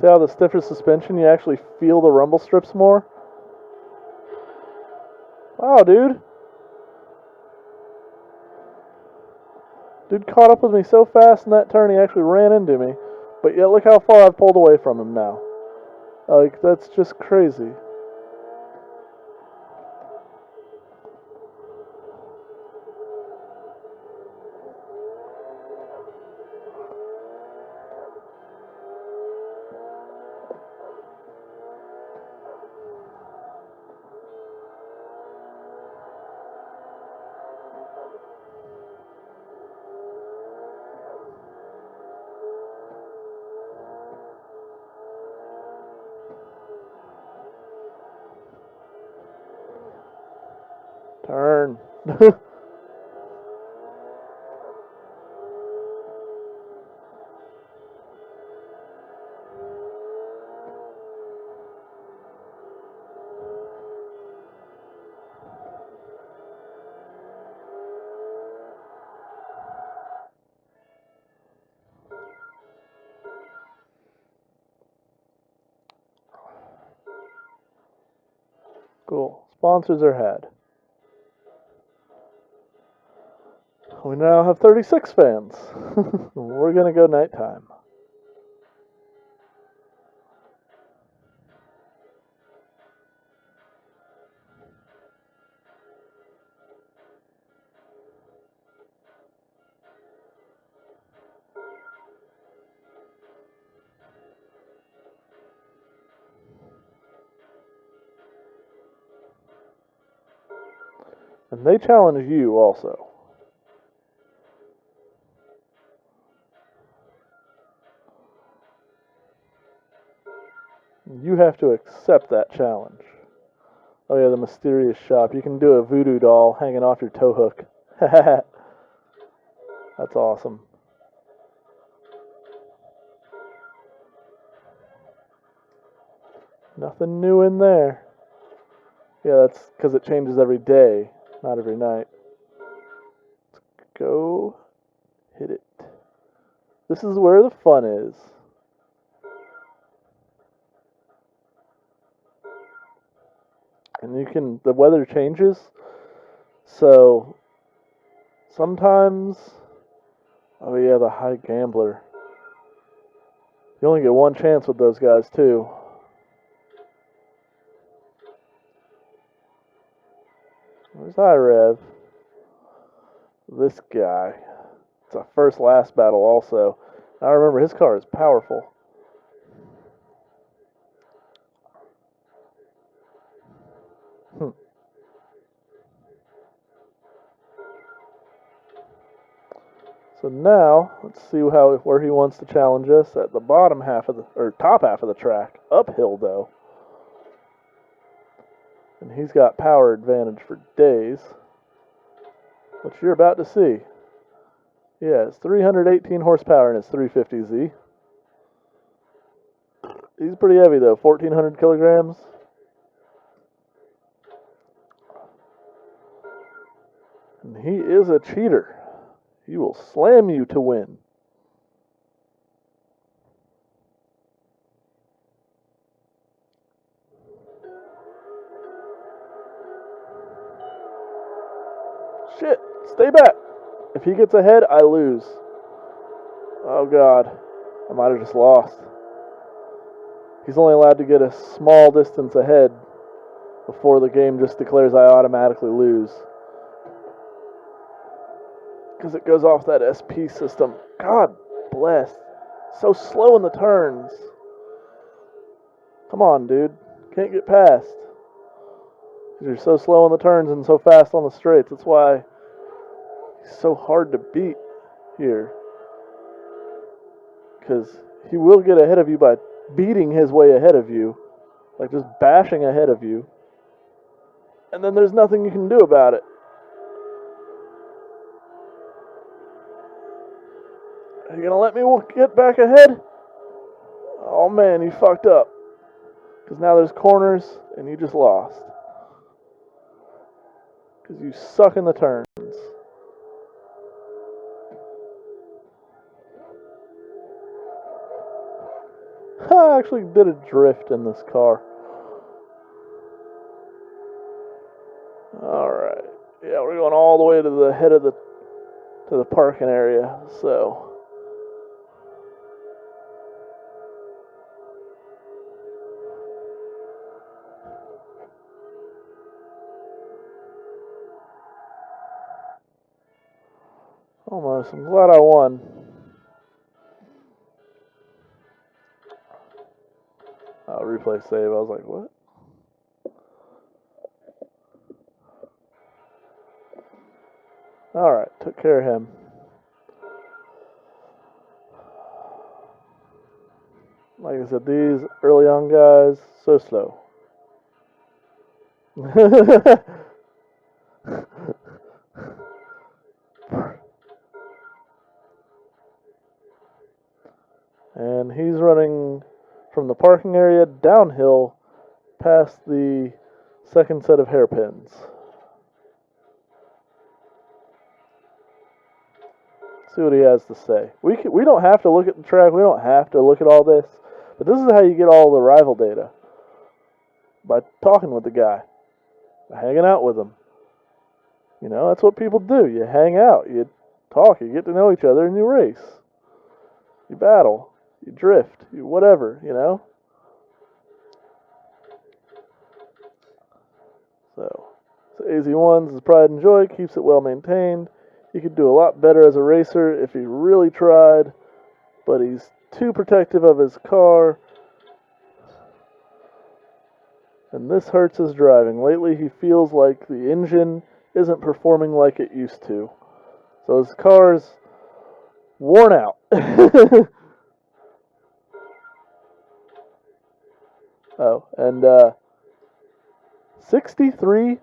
See how the stiffer suspension, you actually feel the rumble strips more? Wow, dude. Dude caught up with me so fast in that turn he actually ran into me. But yet look how far I've pulled away from him now. Like, that's just crazy. Turn. Cool. Sponsors are had. We now have 36 fans. We're going to go nighttime. And they challenge you also. You have to accept that challenge. Oh yeah, the mysterious shop. You can do a voodoo doll hanging off your tow hook. That's awesome. Nothing new in there. Yeah, that's because it changes every day, not every night. Let's go hit it. This is where the fun is. And you can, the weather changes, so sometimes, oh yeah, the high gambler. You only get one chance with those guys too. Where's high rev? This guy. It's a first last battle also. I remember his car is powerful. So now, let's see where he wants to challenge us at the bottom half of top half of the track. Uphill though. And he's got power advantage for days. Which you're about to see. Yeah, it's 318 horsepower in his 350Z. He's pretty heavy though, 1,400 kilograms. And he is a cheater. He will slam you to win. Shit, stay back. If he gets ahead, I lose. Oh god, I might have just lost. He's only allowed to get a small distance ahead before the game just declares I automatically lose. Because it goes off that SP system. God bless. So slow in the turns. Come on, dude. Can't get past. You're so slow on the turns and so fast on the straights. That's why He's so hard to beat here. Because he will get ahead of you by beating his way ahead of you. Like just bashing ahead of you. And then there's nothing you can do about it. Are you going to let me get back ahead? Oh man, you fucked up. Because now there's corners and you just lost. Because you suck in the turns. I actually did a drift in this car. Alright. Yeah, we're going all the way to the head of the parking area, so almost. I'm glad I won. Replay save. I was like, what? Alright, took care of him. Like I said, these early on guys, so slow. And he's running from the parking area downhill past the second set of hairpins. See what he has to say. We don't have to look at the track. We don't have to look at all this. But this is how you get all the rival data. By talking with the guy. By hanging out with him. You know, that's what people do. You hang out. You talk. You get to know each other and you race. You battle. You drift. You whatever, you know. So AZ1's is pride and joy. Keeps it well maintained. He could do a lot better as a racer if he really tried, but he's too protective of his car, and this hurts his driving. Lately, he feels like the engine isn't performing like it used to, so his car's worn out. Oh, and 63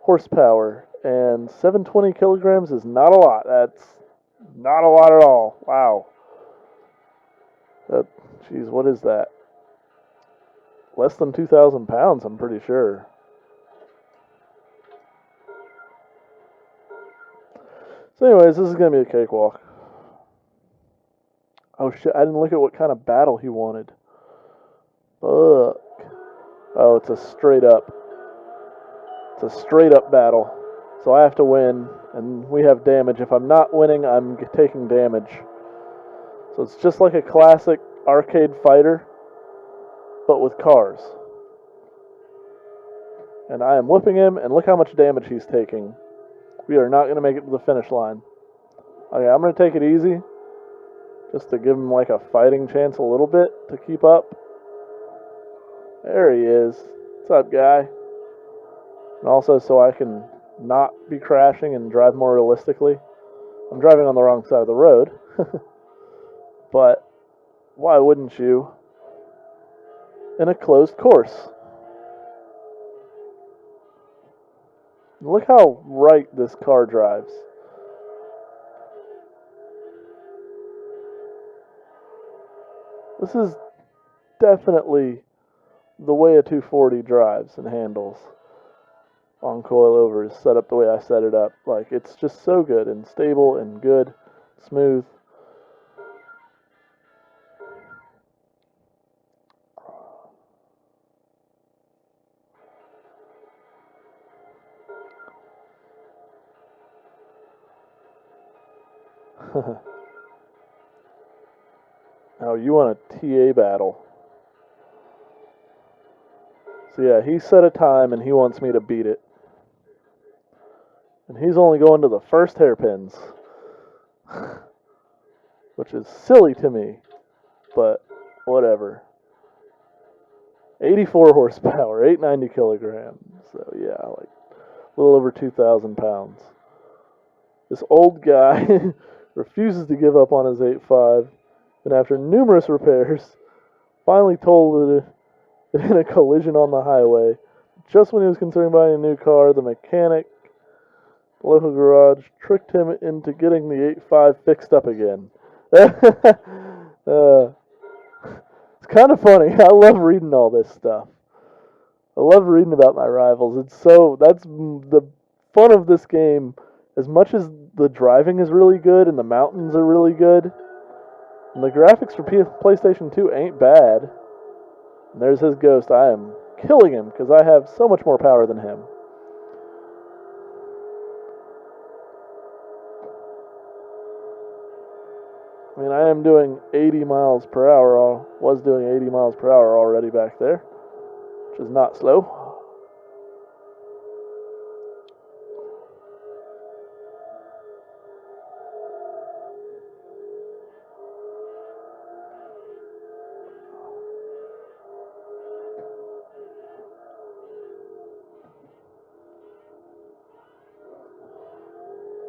horsepower and 720 kilograms is not a lot. That's not a lot at all. Wow. Geez, what is that? Less than 2,000 pounds, I'm pretty sure. So anyways, this is going to be a cakewalk. Oh shit, I didn't look at what kind of battle he wanted. Fuck. Oh, it's a straight up. It's a straight up battle. So I have to win, and we have damage. If I'm not winning, I'm taking damage. So it's just like a classic arcade fighter, but with cars. And I am whipping him, and look how much damage he's taking. We are not going to make it to the finish line. Okay, I'm going to take it easy, just to give him like a fighting chance a little bit to keep up. There he is. What's up, guy? And also so I can not be crashing and drive more realistically. I'm driving on the wrong side of the road. But why wouldn't you? In a closed course. Look how right this car drives. This is definitely the way a 240 drives and handles. On coilovers, set up the way I set it up. Like, it's just so good and stable and good, smooth. Oh, you want a TA battle. So yeah, he set a time and he wants me to beat it. And he's only going to the first hairpins. Which is silly to me. But whatever. 84 horsepower, 890 kilograms. So yeah, like a little over 2,000 pounds. This old guy refuses to give up on his 8.5, and after numerous repairs, finally totaled it in a collision on the highway. Just when he was considering buying a new car, the mechanic, the local garage, tricked him into getting the 8.5 fixed up again. It's kind of funny. I love reading all this stuff. I love reading about my rivals. That's the fun of this game. As much as the driving is really good and the mountains are really good, and the graphics for PlayStation 2 ain't bad. And there's his ghost. I am killing him because I have so much more power than him. I mean, I am doing 80 miles per hour. Was doing 80 miles per hour already back there, which is not slow.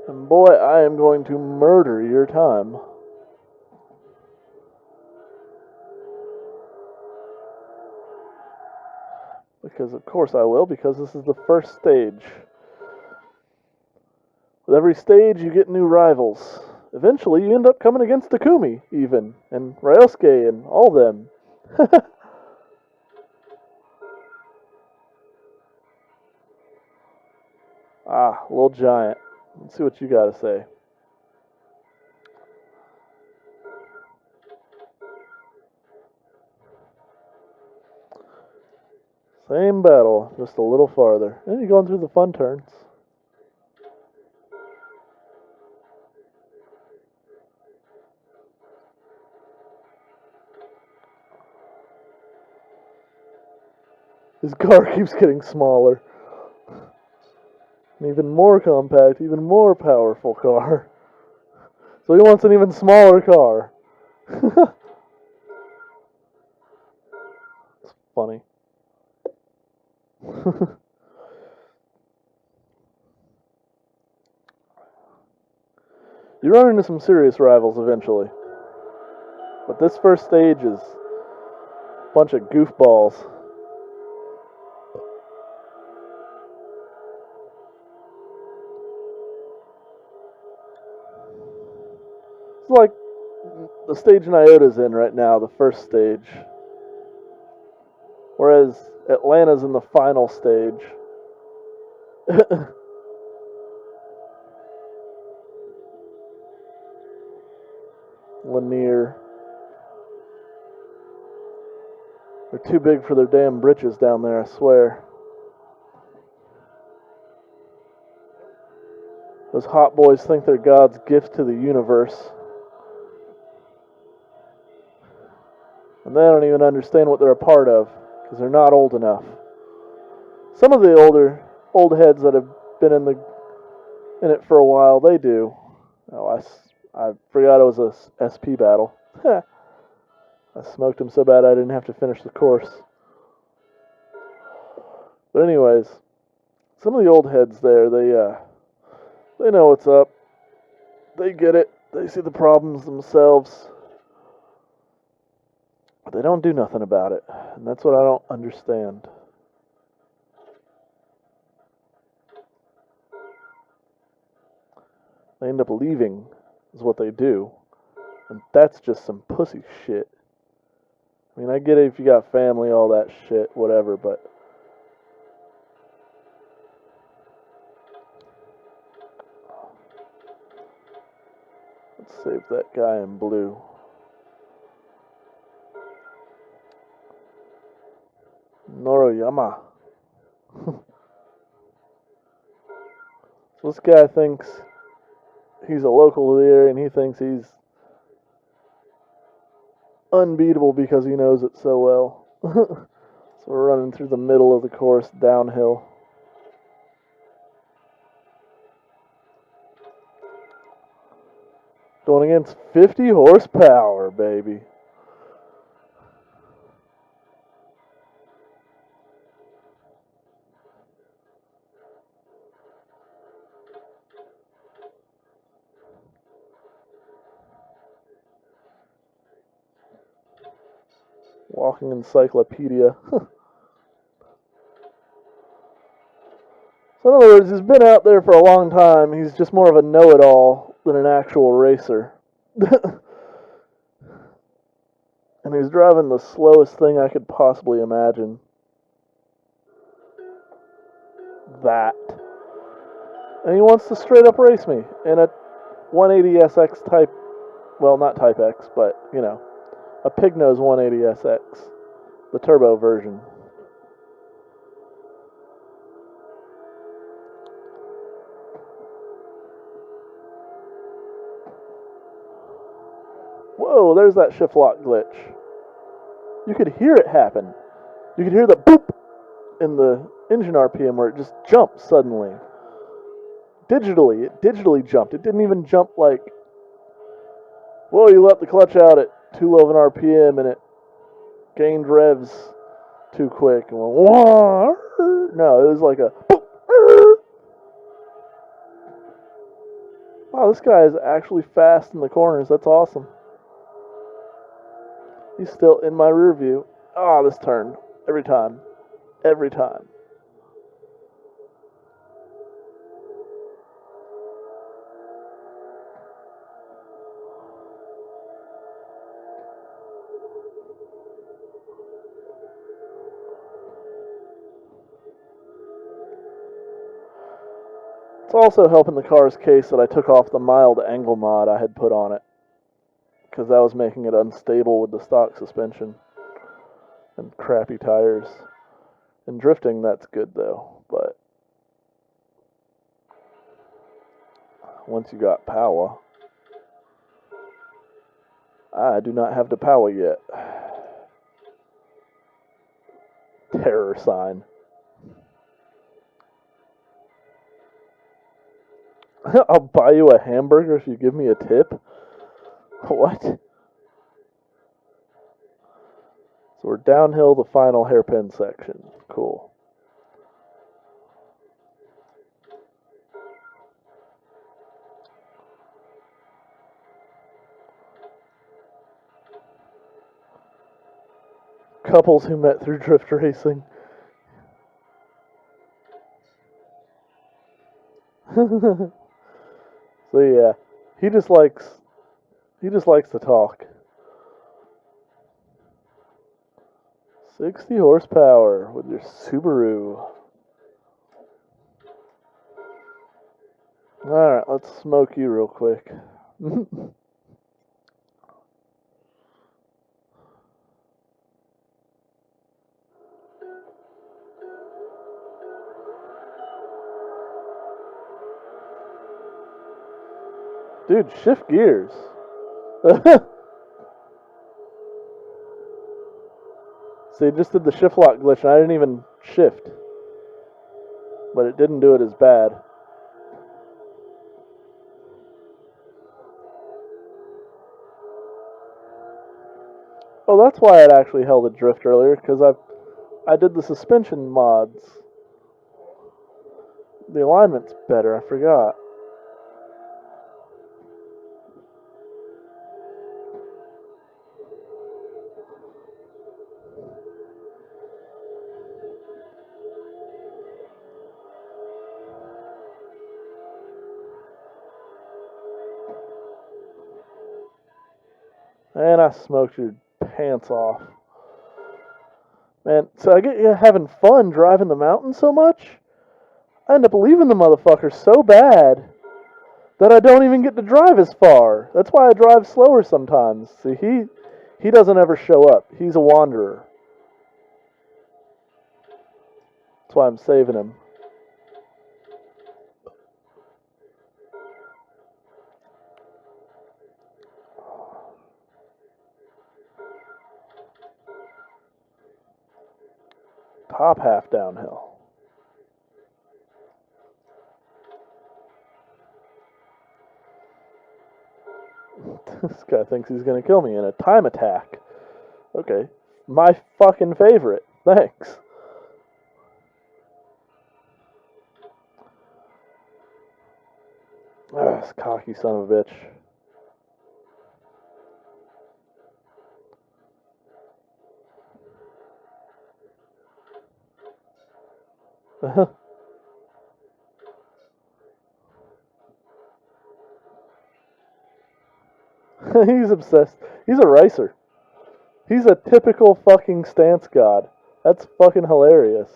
And boy, I am going to murder your time. Because of course I will, because this is the first stage. With every stage you get new rivals. Eventually you end up coming against Takumi, even, and Ryosuke and all them. Ah, little giant. Let's see what you gotta say. Same battle, just a little farther. And you're going through the fun turns. His car keeps getting smaller. An even more compact, even more powerful car. So he wants an even smaller car. It's funny. You run into some serious rivals eventually. But this first stage is a bunch of goofballs. It's like the stage Nyota's in right now, the first stage. Whereas Atlanta's in the final stage. Lanier. They're too big for their damn britches down there, I swear. Those hot boys think they're God's gift to the universe. And they don't even understand what they're a part of, because they're not old enough. Some of the old heads that have been in it for a while, they do. Oh, I forgot it was a SP battle. I smoked him so bad I didn't have to finish the course. But anyways, some of the old heads there, they know what's up. They get it. They see the problems themselves. But they don't do nothing about it. And that's what I don't understand. They end up leaving, is what they do. And that's just some pussy shit. I mean, I get it if you got family, all that shit, whatever, but let's save that guy in blue. Noroyama. So this guy thinks he's a local there, and he thinks he's unbeatable because he knows it so well. So we're running through the middle of the course downhill. Going against 50 horsepower, baby. Walking encyclopedia. So in other words, he's been out there for a long time. He's just more of a know-it-all than an actual racer. And he's driving the slowest thing I could possibly imagine. That. And he wants to straight up race me in a 180SX type, well, not Type X, but, you know, a Pignose 180SX, the turbo version. Whoa, there's that shift lock glitch. You could hear it happen. You could hear the boop in the engine RPM where it just jumped suddenly. Digitally, it digitally jumped. It didn't even jump like, whoa, you let the clutch out at too low of an RPM and it gained revs too quick. And went, wah. No, it was like a boop. Wow, this guy is actually fast in the corners. That's awesome. He's still in my rear view. Ah, this turn. Every time. Every time. It's also helping the car's case that I took off the mild angle mod I had put on it, because that was making it unstable with the stock suspension and crappy tires. And drifting, that's good though, but once you got power, I do not have the power yet. Terror sign. I'll buy you a hamburger if you give me a tip? What? So we're downhill the final hairpin section. Cool. Couples who met through drift racing. So yeah, he just likes to talk. 60 horsepower with your Subaru. Alright, let's smoke you real quick. Dude, shift gears. See, it just did the shift lock glitch and I didn't even shift. But it didn't do it as bad. Oh, that's why it actually held a drift earlier, because I did the suspension mods. The alignment's better, I forgot. And I smoked your pants off. Man, so I get you having fun driving the mountain so much, I end up leaving the motherfucker so bad that I don't even get to drive as far. That's why I drive slower sometimes. See, he doesn't ever show up. He's a wanderer. That's why I'm saving him. Top half downhill. This guy thinks he's going to kill me in a time attack. Okay. My fucking favorite. Thanks. This cocky son of a bitch. He's obsessed. He's a racer. He's a typical fucking stance god. That's fucking hilarious.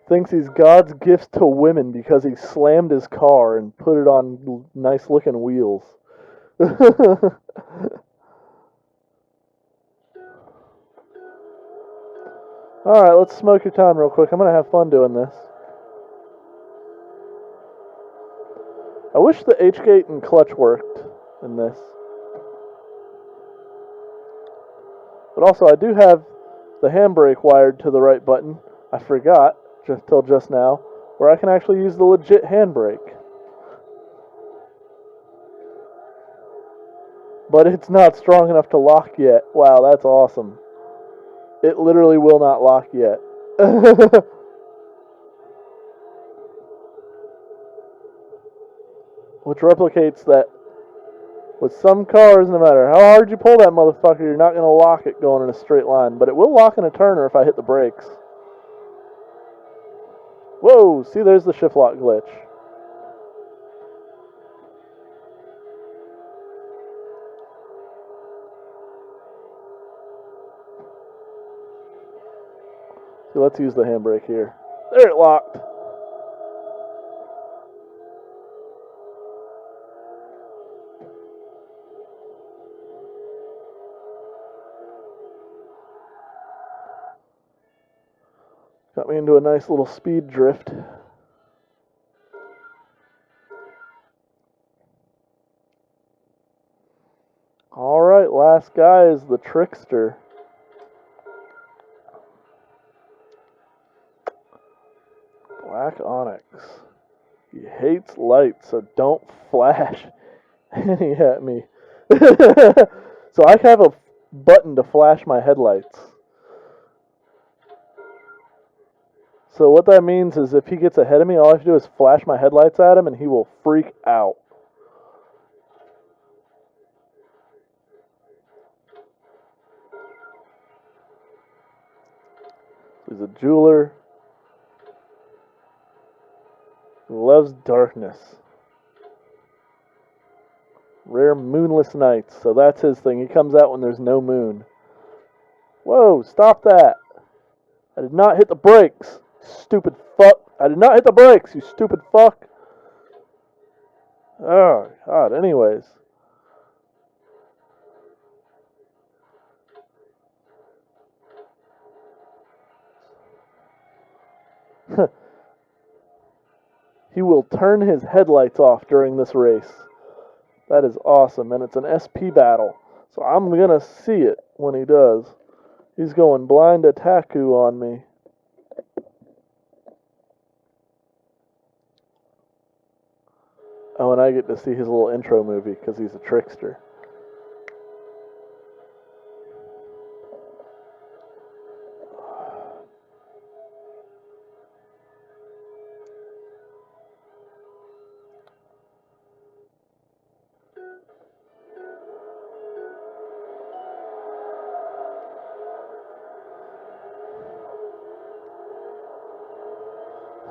Thinks he's God's gift to women because he slammed his car and put it on nice looking wheels. Alright, let's smoke your time real quick. I'm gonna have fun doing this. I wish the H-gate and clutch worked in this. But also, I do have the handbrake wired to the right button. I forgot, just till just now, where I can actually use the legit handbrake. But it's not strong enough to lock yet. Wow, that's awesome. It literally will not lock yet. Which replicates that with some cars, no matter how hard you pull that motherfucker, you're not going to lock it going in a straight line. But it will lock in a turner if I hit the brakes. Whoa, see, there's the shift lock glitch. So let's use the handbrake here. There, it locked. Got me into a nice little speed drift. Alright, last guy is the trickster. Black Onyx. He hates light, so don't flash any at me. So I have a button to flash my headlights. So what that means is if he gets ahead of me, all I have to do is flash my headlights at him and he will freak out. He's a jeweler who loves darkness. Rare moonless nights, so that's his thing. He comes out when there's no moon. Whoa, stop that. I did not hit the brakes, stupid fuck. I did not hit the brakes, you stupid fuck. Oh, God, anyways. He will turn his headlights off during this race. That is awesome, and it's an SP battle. So I'm going to see it when he does. He's going blind attack-oo on me. Oh, and I get to see his little intro movie because he's a trickster.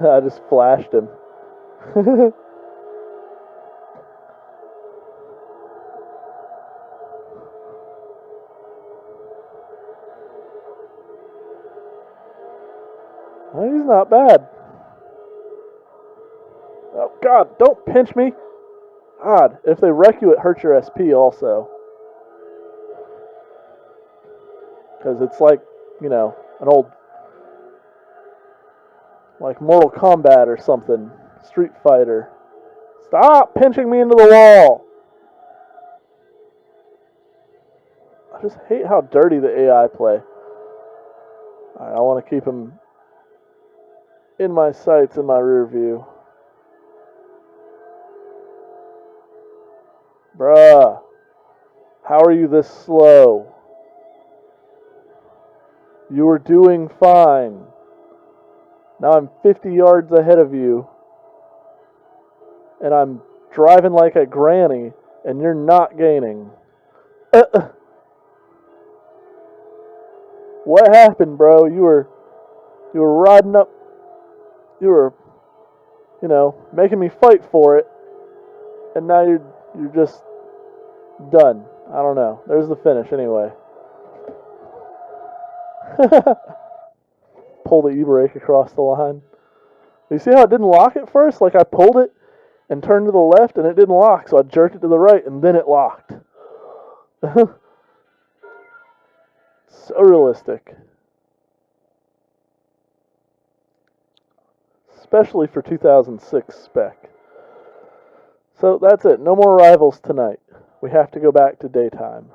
I just flashed him. He's not bad. Oh, God, don't pinch me. God, if they wreck you, it hurts your SP also. Because it's like, you know, an old, like Mortal Kombat or something. Street Fighter. Stop pinching me into the wall. I just hate how dirty the AI play. Alright, I want to keep him in my sights, in my rear view. Bruh. How are you this slow? You were doing fine. Now I'm 50 yards ahead of you. And I'm driving like a granny, and you're not gaining. What happened, bro? You were You were riding up, you were, making me fight for it, and now you're just done. I don't know. There's the finish anyway. Pull the e-brake across the line. You see how it didn't lock at first? Like I pulled it and turned to the left and it didn't lock, so I jerked it to the right and then it locked. So realistic. Especially for 2006 spec. So that's it. No more rivals tonight. We have to go back to daytime.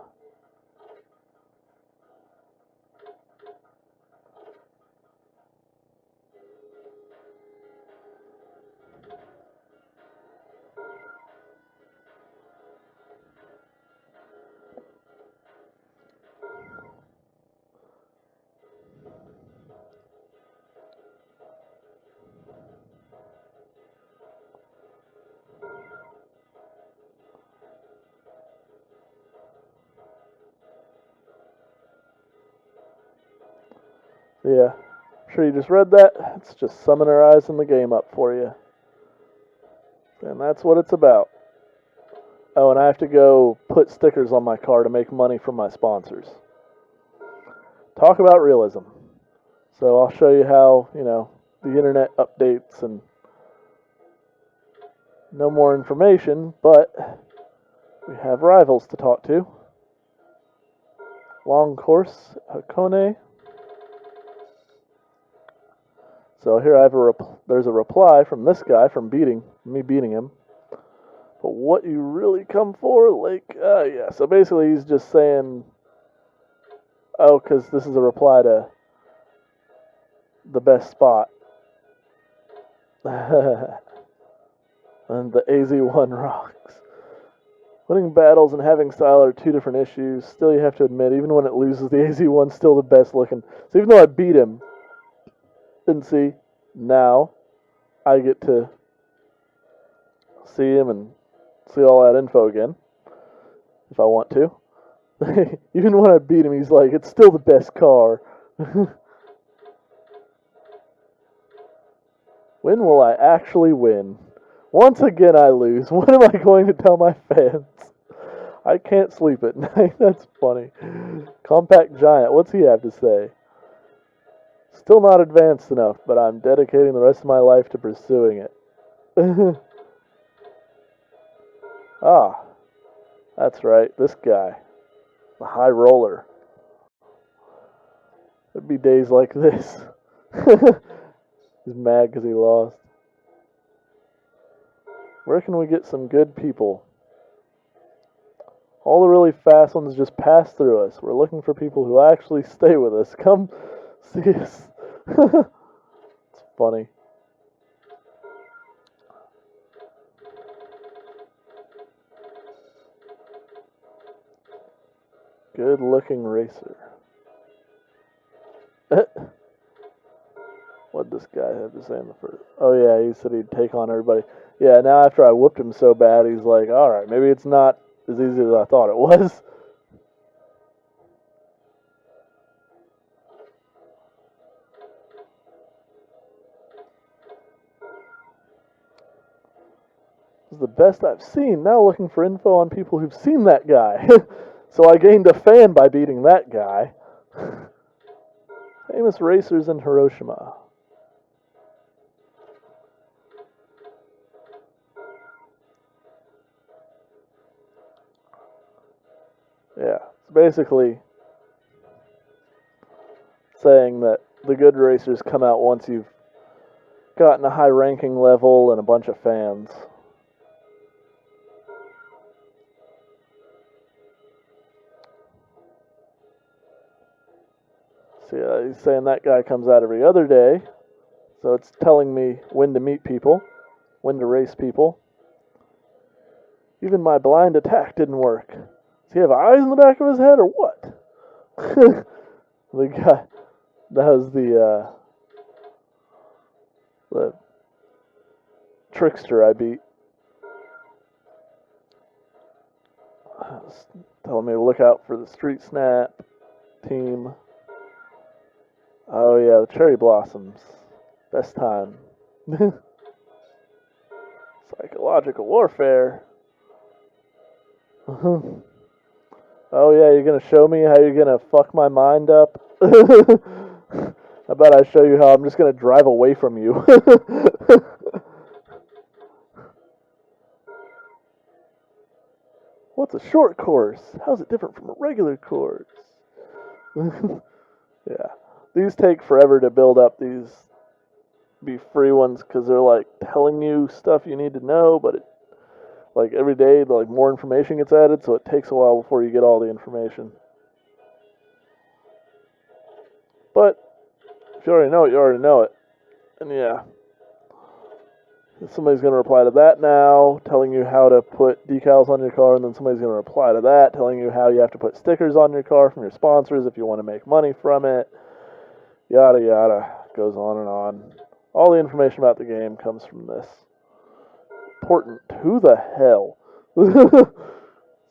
Yeah. I'm sure you just read that. It's just summonerizing the game up for you. And that's what it's about. Oh, and I have to go put stickers on my car to make money from my sponsors. Talk about realism. So I'll show you how, the internet updates and no more information, but we have rivals to talk to. Long course, Hakone. So here I have there's a reply from this guy from me beating him. But what you really come for, yeah. So basically he's just saying, oh, because this is a reply to the best spot. And the AZ1 rocks. Winning battles and having style are two different issues. Still, you have to admit, even when it loses, the AZ1's still the best looking. So even though I beat him, didn't see, now I get to see him and see all that info again, if I want to. Even when I beat him, he's like, it's still the best car. When will I actually win? Once again I lose. What am I going to tell my fans? I can't sleep at night. That's funny. Compact Giant, what's he have to say? Still not advanced enough, but I'm dedicating the rest of my life to pursuing it. Ah, that's right, this guy. The high roller. There'd be days like this. He's mad because he lost. Where can we get some good people? All the really fast ones just pass through us. We're looking for people who actually stay with us. Come see us. It's funny. Good looking racer. What'd this guy have to say in the first? Oh yeah, he said he'd take on everybody. Yeah, now after I whooped him so bad, he's like, alright, maybe it's not as easy as I thought it was. This is the best I've seen. Now looking for info on people who've seen that guy. So I gained a fan by beating that guy. Famous racers in Hiroshima. Yeah, it's basically saying that the good racers come out once you've gotten a high ranking level and a bunch of fans. So he's saying that guy comes out every other day. So it's telling me when to meet people, when to race people. Even my blind attack didn't work. Does he have eyes in the back of his head or what? The guy, that was the trickster I beat. Telling me to look out for the street snap team. Oh yeah, the cherry blossoms. Best time. Psychological warfare. Oh yeah, you're gonna show me how you're gonna fuck my mind up? How about I show you how I'm just gonna drive away from you? What's a short course? How's it different from a regular course? Yeah. These take forever to build up, these be free ones, because they're like telling you stuff you need to know, but like every day like more information gets added, so it takes a while before you get all the information. But if you already know it, you already know it. And yeah, somebody's going to reply to that now, telling you how to put decals on your car, and then somebody's going to reply to that, telling you how you have to put stickers on your car from your sponsors if you want to make money from it. Yada yada, goes on and on. All the information about the game comes from this. Important. Who the hell?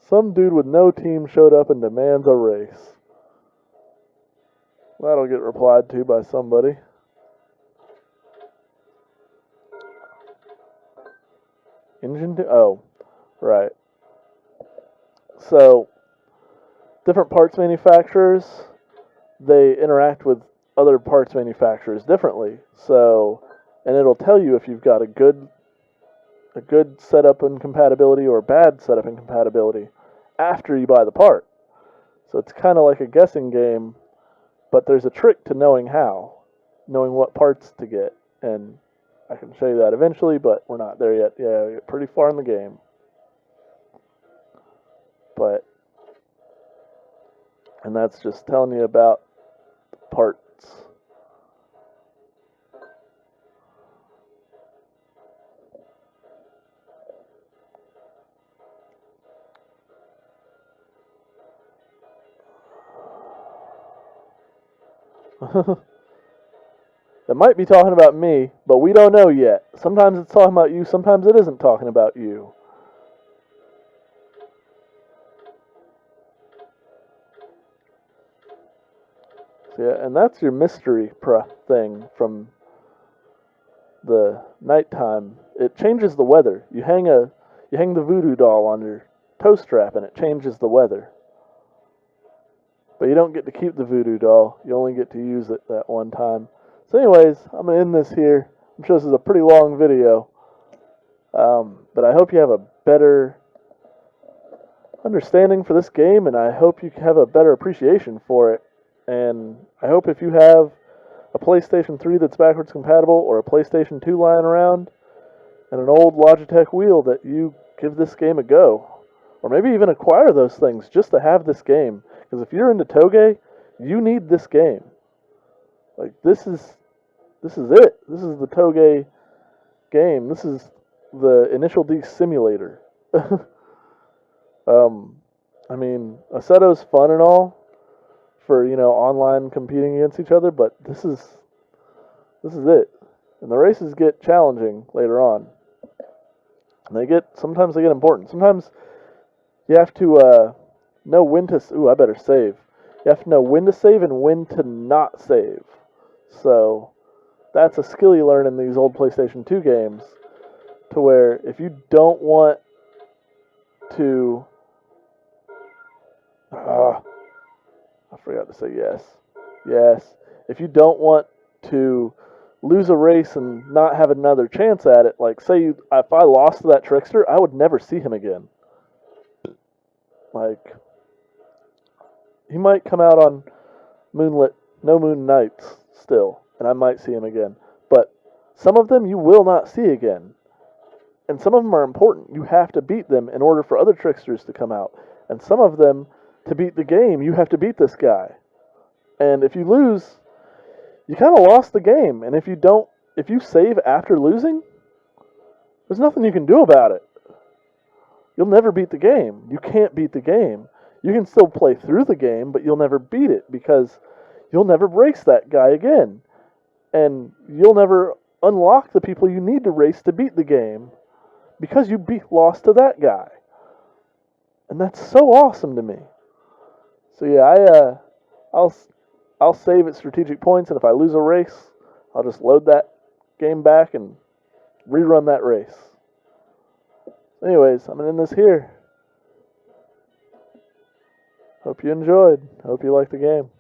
Some dude with no team showed up and demands a race. That'll get replied to by somebody. Engine to, oh, right. So, different parts manufacturers, they interact with other parts manufacturers differently. So, and it'll tell you if you've got a good setup and compatibility or a bad setup and compatibility after you buy the part. So it's kind of like a guessing game, but there's a trick to knowing knowing what parts to get. And I can show you that eventually, but we're not there yet. Yeah, we're pretty far in the game. But, and that's just telling you about parts. It might be talking about me, but we don't know yet. Sometimes it's talking about you, sometimes it isn't talking about you. So yeah, and that's your mystery thing from the nighttime. It changes the weather. You hang the voodoo doll on your toe strap and it changes the weather. But you don't get to keep the voodoo doll. You only get to use it that one time. So anyways, I'm going to end this here. I'm sure this is a pretty long video. But I hope you have a better understanding for this game, and I hope you have a better appreciation for it. And I hope if you have a PlayStation 3 that's backwards compatible or a PlayStation 2 lying around and an old Logitech wheel, that you give this game a go. Or maybe even acquire those things just to have this game. Because if you're into Toge, you need this game. Like, this is it. This is the Toge game. This is the Initial D simulator. I mean, Assetto's fun and all for, online competing against each other, but this is it. And the races get challenging later on. And sometimes they get important. Sometimes you have to know when to... Ooh, I better save. You have to know when to save and when to not save. So, that's a skill you learn in these old PlayStation 2 games, to where if you don't want to... I forgot to say yes. Yes. If you don't want to lose a race and not have another chance at it, like, say if I lost to that trickster, I would never see him again. Like, he might come out on no moon nights still, and I might see him again. But some of them you will not see again. And some of them are important. You have to beat them in order for other tricksters to come out. And some of them, to beat the game, you have to beat this guy. And if you lose, you kind of lost the game. And if you save after losing, there's nothing you can do about it. You'll never beat the game. You can't beat the game. You can still play through the game, but you'll never beat it because you'll never race that guy again. And you'll never unlock the people you need to race to beat the game because you lost to that guy. And that's so awesome to me. So yeah, I'll save at strategic points, and if I lose a race, I'll just load that game back and rerun that race. Anyways, I'm going to end this here. Hope you enjoyed. Hope you liked the game.